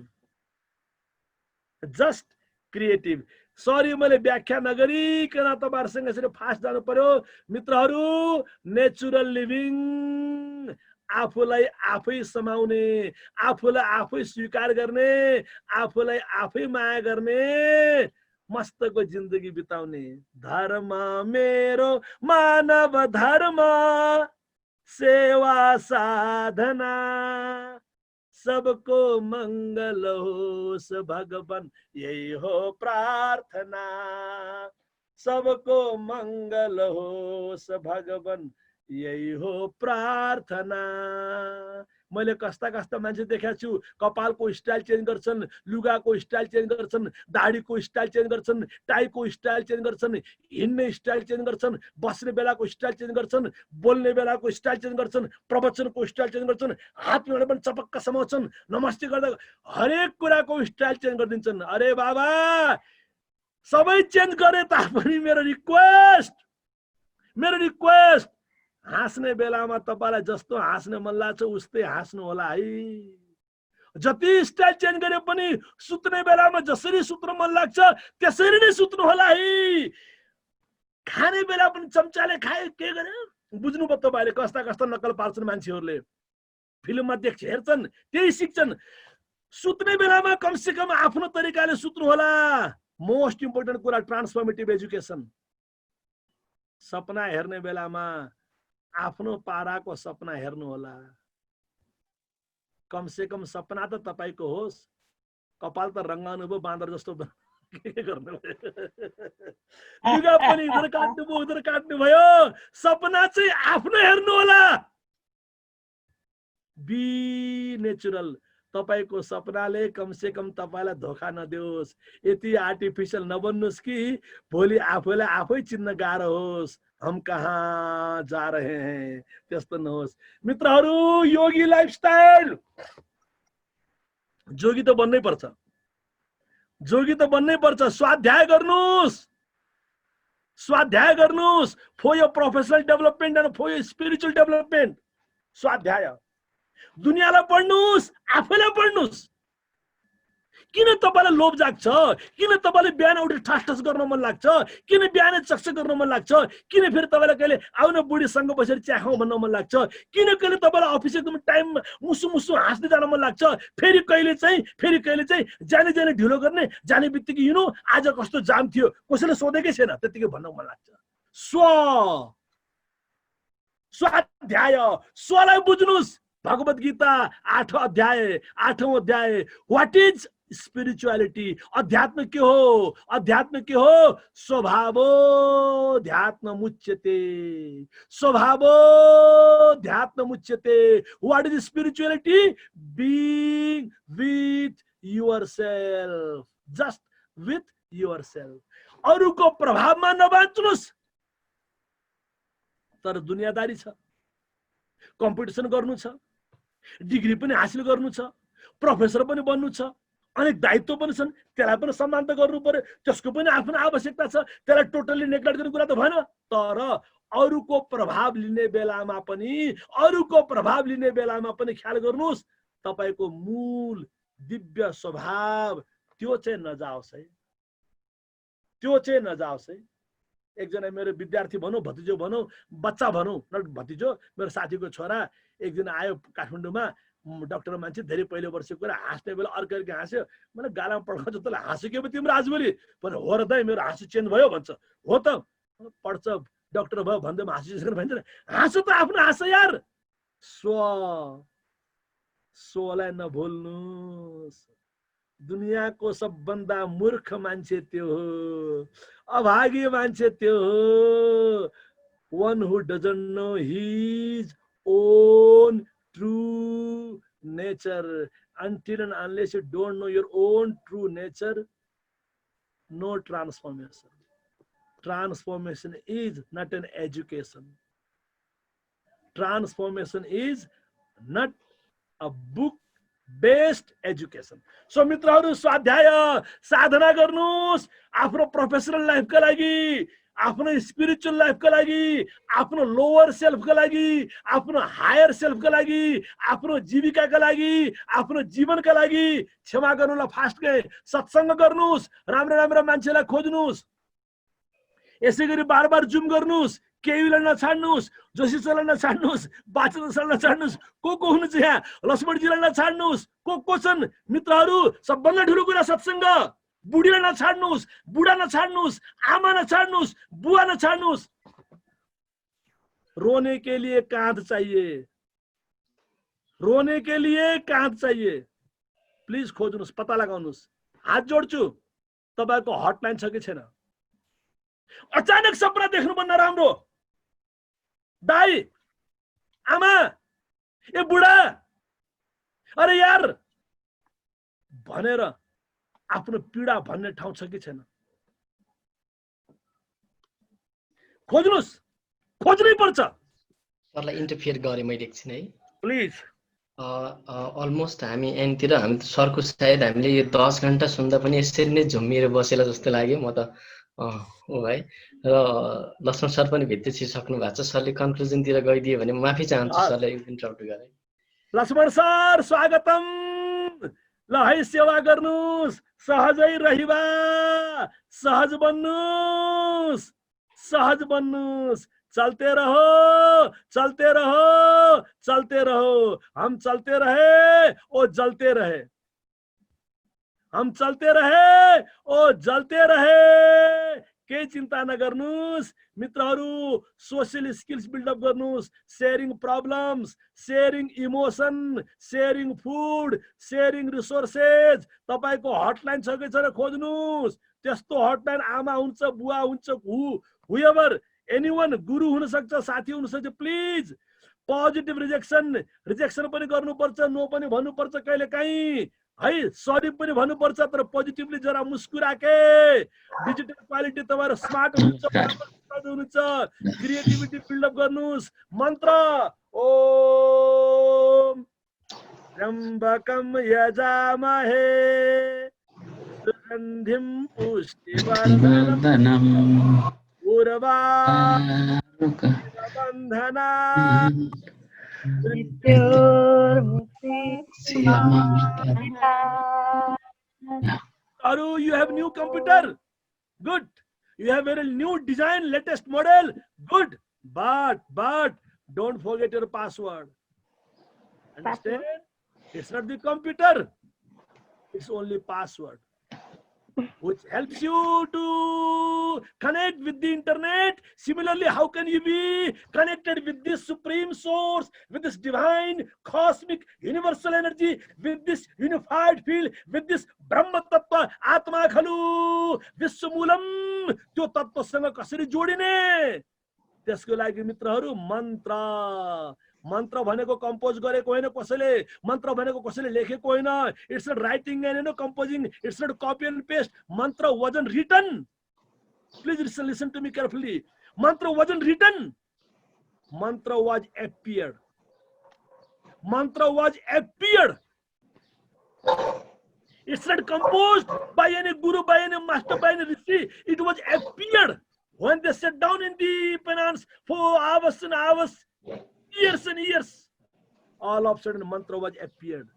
Just creative. Sorry मैले व्याख्या नगरिकन तपाईहरुसँग यसरी फास्ट जानु पर्यो. मित्रहरू, नेचुरल लिभिङ, आफूलाई आफै समाउने, आफूलाई आफै स्वीकार गर्ने, आफूलाई आफै माया गर्ने, मस्तको जिन्दगी बिताउने. धर्म मेरो मानव धर्म, सेवा साधना, सबको मंगल होस् भगवान, यही हो प्रार्थना. सबको मंगल होस् भगवान, यही हो प्रार्थना. मैले कस्ता कस्ता मान्छे देखेको छु, कपालको स्टाइल चेन्ज गर्छन्, लुगाको स्टाइल चेन्ज गर्छन्, दाढीको स्टाइल चेन्ज गर्छन्, टाईको स्टाइल चेन्ज गर्छन्, हिँड्ने स्टाइल चेन्ज गर्छन्, बस्ने बेलाको स्टाइल चेन्ज गर्छन्, बोल्ने बेलाको स्टाइल चेन्ज गर्छन्, प्रवचनको स्टाइल चेन्ज गर्छन्, हात मिलाएर पनि चपक्क समाउँछन्, नमस्ते गर्दा हरेक कुराको स्टाइल चेन्ज गरिदिन्छन्. अरे बाबा, सबै चेन्ज गरे तापनि मेरो रिक्वेस्ट, हाँस्ने बेलामा तपाईलाई जस्तो हाँस्ने मन लाग्छ उस्तै हाँस्नु होला है. जति स्टाइल चेन्ज गरे पनि सुत्ने बेलामा जसरी सुत्न मन लाग्छ त्यसरी नै सुत्नु होला है. खाने बेला पनि चम्चाले खाए के गरे बुझ्नु पर्छ. तपाईले कस्ता कस्ता नक्कल पार्छन् मान्छेहरूले, फिल्ममा देख्छ, हेर्छन्, त्यही सिक्छन्. सुत्ने बेलामा कमसे कम आफ्नो तरिकाले सुत्नु होला. मोस्ट इम्पोर्टेन्ट कुरा ट्रान्सफर्मेटिभ एजुकेसन. सपना हेर्ने बेलामा आफ्नो पाराको सपना हेर्नु होला. कमसे कम सपना त तपाईको होस्. कपाल त रंगाउनु भयो बाँदर जस्तो, के गर्नु भयो, लुगा पनि इधर काट्नु भयो उधर काट्नु भयो. सपना चाहिँ आफ्नो हेर्नु होला. Be natural. तपाईको सपनाले कमसे कम तपाईलाई धोका नदियोस्. यति आर्टिफिशियल नबन्नुस् कि भोलि आफूलाई आफै चिन्न गाह्रो होस्, हम कहाँ जा रहे हैं, त्यस्तो नहोस्. मित्रहरू, योगी लाइफस्टाइल. जोगी त बन्नै पर्छ, जोगी त बन्नै पर्छ. स्वाध्याय गर्नुस्, स्वाध्याय गर्नुस्. For your professional development and for your spiritual development. स्वाध्याय. दुनियाँलाई पढ्नुस्, आफैलाई पढ्नुस्. किन तपाईलाई लोभ जाग्छ? किन तपाईले बिहान उठेर ठास गर्न मन लाग्छ? किन बिहान चक्स गर्न मन लाग्छ? किन फेरि तपाईलाई कहिले आउन बुढीसँग बसेर चिया खाऊ भन्न मन लाग्छ? किन कहिले तपाईलाई अफिस एकदम टाइम मुसु मुसु हाँस्दै जान मन लाग्छ? फेरि कहिले चाहिँ जाने जाने ढिलो गर्ने, जाने बित्तिकै हिँड्नु, आज कस्तो जाम थियो कसैले सोधेकै छैन त्यतिकै भन्न मन लाग्छ. स्वाध्याय. स्वलाई बुझ्नुस्. भगवत गीता 8औं अध्याय. What is spirituality? अध्यात्म के हो? अध्यात्म के हो? स्वभावो ध्यात्म मुच्यते. स्वभावो ध्यात्म मुच्यते. What is spirituality? Being with yourself, just with yourself. अरूको प्रभावमा नबाँच्नुस्। तर दुनियादारी छ, कम्पिटिसन गर्नु छ, डिग्री पनि हासिल गर्नु छ, प्रोफेसर पनि बन्नु छ, अनेक दायित्व पनि छन्, त्यसलाई पनि सम्मान त गर्नु पर्यो, त्यसको पनि आफ्नो आवश्यकता छ, त्यसलाई टोटली नेग्लेक्ट गर्ने कुरा त भएन। तर अरूको प्रभाव लिने बेलामा पनि ख्याल गर्नुस्, तपाईको मूल दिव्य स्वभाव त्यो चाहिँ नजाओस् है, त्यो चाहिँ नजाओस् है। एकजना मेरो विद्यार्थी भनौँ, भतिजो भनौँ, बच्चा भनौँ, न भतिजो, मेरो साथीको छोरा एकदिन आयो काठमाडौँमा, डाक्टर मान्छे, धेरै पहिलो वर्षको कुरा, हाँस्ने बेला अर्को हाँस्यो, मैले गालामा पड्काउँछ, तँलाई हाँस्यो के तिम्रो आजभोलि भने, हो र दाइ मेरो हाँसो चेन्ज भयो भन्छ। हो त पढ्छ, डाक्टर भयो भन्दैमा हाँसो भन्छ, हाँसो त आफ्नो हाँसो यार। स्वलाई नभुल्नुस्। दुनियाँको सबभन्दा मूर्ख मान्छे त्यो हो, अभागी मान्छे त्यो हो, one who doesn't know his own true nature. Until and unless you don't know your own true nature, no transformation. Transformation is not an education. Transformation is not a book-based education. So मित्रहरू, स्वाध्याय साधना गर्नुस्, आफ्नो professional लाइफका लागि, आफ्नो spiritual लाइफका लागि, आफ्नो lower सेल्फका लागि, आफ्नो हायर सेल्फका लागि, आफ्नो जीविकाका लागि, आफ्नो जीवनका लागि। क्षमा गर्नुलाई फास्ट गए, सत्संग गर्नुस्, राम्रो राम्रो मान्छेलाई खोज्नुस्, यसैगरी बार बार जुम गर्नुस्, केहीलाई नछाड्नुस्, जोशी सरलाई नछाड्नुस्, बाचन सरलाई नछाड्नुस्, को हुनुहुन्छ यहाँ, लक्ष्मणजीलाई नछाड्नुस्, को छन् मित्रहरू। सबभन्दा ठुलो कुरा सत्संग। बुढीलाई नछाड्नुस्, बुढा नछाड्नुस्, आमा नछाड्नुस्, बुवा नछाड्नुस्। रोने के लिए कांध चाहिए, रोने के लिए कांध चाहिए। प्लिज खोज्नुस्, पत्ता लगाउनुस्। हात जोड्छु, तपाईको हटलाइन छ कि छैन? अचानक सपना देख्नु पनि नराम्रो। दाई, आमा, ए बुढा, अरे यार भनेर आफ्नो पीडा भन्ने ठाउँ छ कि छैन? खोज्नुस्, खोज्नै पर्छ। सरलाई इन्टरफियर गरे मैले एकछिन है, प्लिज। अलमोस्ट हामी एन्डतिर, हामी सरको सायद हामीले यो 10 घण्टा सुन्दा पनि यसरी नै झुम्मिएर बसेला जस्तो लाग्यो म त। हो भाइ, र लक्ष्मण सर पनि भित्रै छिर्सक्नु भएको छ। सरले कन्क्लुजनतिर गइदियो भने माफी चाहन्छु सरलाई इन्टरप्ट गरे। लक्ष्मण सर स्वागतम। ल है, सेवा गर्नुस्, सहजै रहिबा, सहज बन्नुस्, सहज बन्नुस्। चलते रहो, चलते रहो, चलते रहो। हम चलते रहे ओ जलते रहे, हम चलते रहे ओ जलते रहे। केही चिन्ता नगर्नुस् मित्रहरू। सोशल स्किल्स बिल्डअप गर्नुस्, sharing problems, sharing emotion, sharing food, sharing resources. तपाईको हटलाइन छ कि छैन खोज्नुस्। त्यस्तो हटलाइन आमा हुन्छ, बुवा हुन्छ, हुएभर एनीवन, गुरु हुन सक्छ, साथी हुन सक्छ। प्लिज पोजिटिभ रिजेक्सन पनि गर्नुपर्छ, नो पनि भन्नुपर्छ कहिले काहीँ है, सरी पनि भन्नुपर्छ। तर पोजिटिभली जरा मुस्कुराके। डिजिटल क्वालिटी तपाईहरु स्मार्ट हुनुहुन्छ, क्रिएटिभिटी बिल्डअप गर्नुस्। मन्त्र ओम त्र्यम्बकम यजामहे सुगन्धिं पुष्टिवर्धनम् उर्वारुकबन्धनात् Aru, you have new computer. Good. You have very new design, latest model. Good. But don't forget your password. Understand? It's not the computer. It's only password, which helps you to connect with the internet. Similarly, how can you be connected with this supreme source, with this divine, cosmic, universal energy, with this unified field, with this Brahma Tattva, Atma Khalu, Vishwamulam, त्यो तत्त्वसँग कसरी जोडिने? त्यसको लागि मित्रहरू मन्त्र मन्त्र भनेको compose गरेको होइन कसैले, मन्त्र भनेको कसैले लेखेको होइन. It's not writing and composing, it's not copy and paste. मन्त्र wasn't written. Please listen to me carefully. Mantra wasn't written. Mantra was appeared. Mantra was appeared. It's not composed by any guru, by any master, by any rishi. It was appeared when they sat down in the penance for hours and hours, years and years. All of a sudden, mantra was appeared.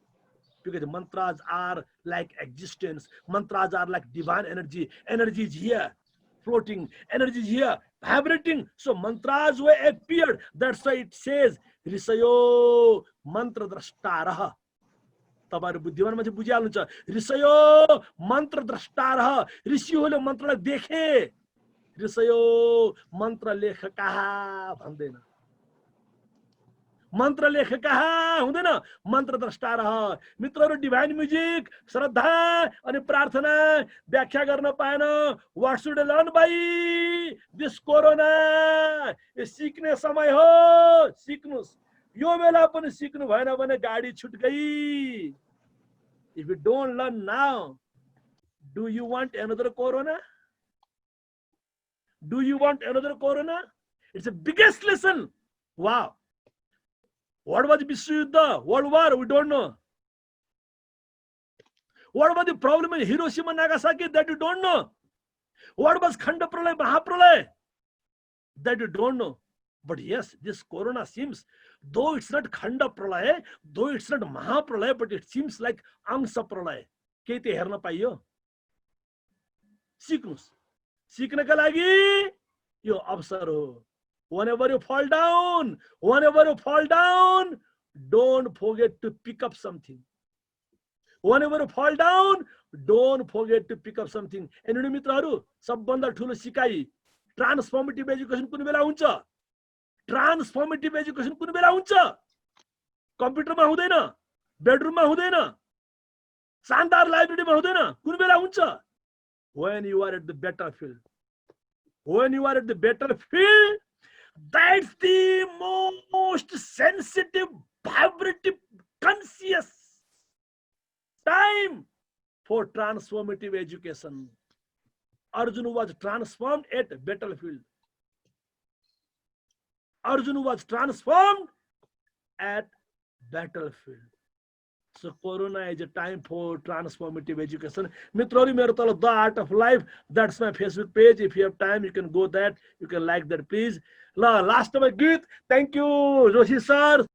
Because mantras are like existence. Mantras are like divine energy. Energy is here, floating. Energy is here, vibrating. So mantras were appeared. That's why it says, Risayo mantra drashtaraha. तपाईहरु बुद्धिमान मान्छे बुझिहाल्नुहुन्छ. ऋषयो मन्त्र द्रष्टारह. ऋषिहरूले मन्त्रलाई देखे. ऋषयो मन्त्र लेखका भन्दैन. मन्त्र लेखका हुँदैन, मन्त्र द्रष्टारह. मित्रहरु, डिभाइन म्युजिक, श्रद्धा अनि प्रार्थना व्याख्या गर्न पाएन. What should I learn by this corona? यो सिक्ने समय हो, सिक्नुस्. यो बेला पनि सिक्नु भएन भने गाडी छुट गई. If you don't learn now, do you want another corona? Do you want another corona? It's the biggest lesson. Wow. What was Vishwayuddha? World War? We don't know. What was the problem in Hiroshima, Nagasaki? That you don't know. What was Khanda Pralay, Mahapralay? That you don't know. But yes, this corona seems, though it's not Khanda Pralay, though it's not Mahapralay, but it seems like Amsa Pralay. Kehi te herna paiyo. Siknus. Siknaka lagi, yo avsar ho. Whenever you fall down, don't forget to pick up something. Whenever you fall down, don't forget to pick up something. And you know, mitraharu, sabbhanda ठुलो सिकाइ transformative education कुन बेला हुन्छ? Transformative education कुन बेला हुन्छ? कम्प्युटरमा हुँदैन, बेडरुममा हुँदैन, शानदार लाइब्रेरीमा हुँदैन. कुन बेला हुन्छ? When you are at the battlefield. When you are at the battlefield, that's the most sensitive, vibrative, conscious time for transformative education. Arjuna was transformed at battlefield. Arjuna was transformed at battlefield. So Corona is a time for transformative education. Mitrori mero tala The Art of Life. That's my Facebook page. If you have time, you can go that. You can like that, please. Last of my git. Thank you, Joshi sir.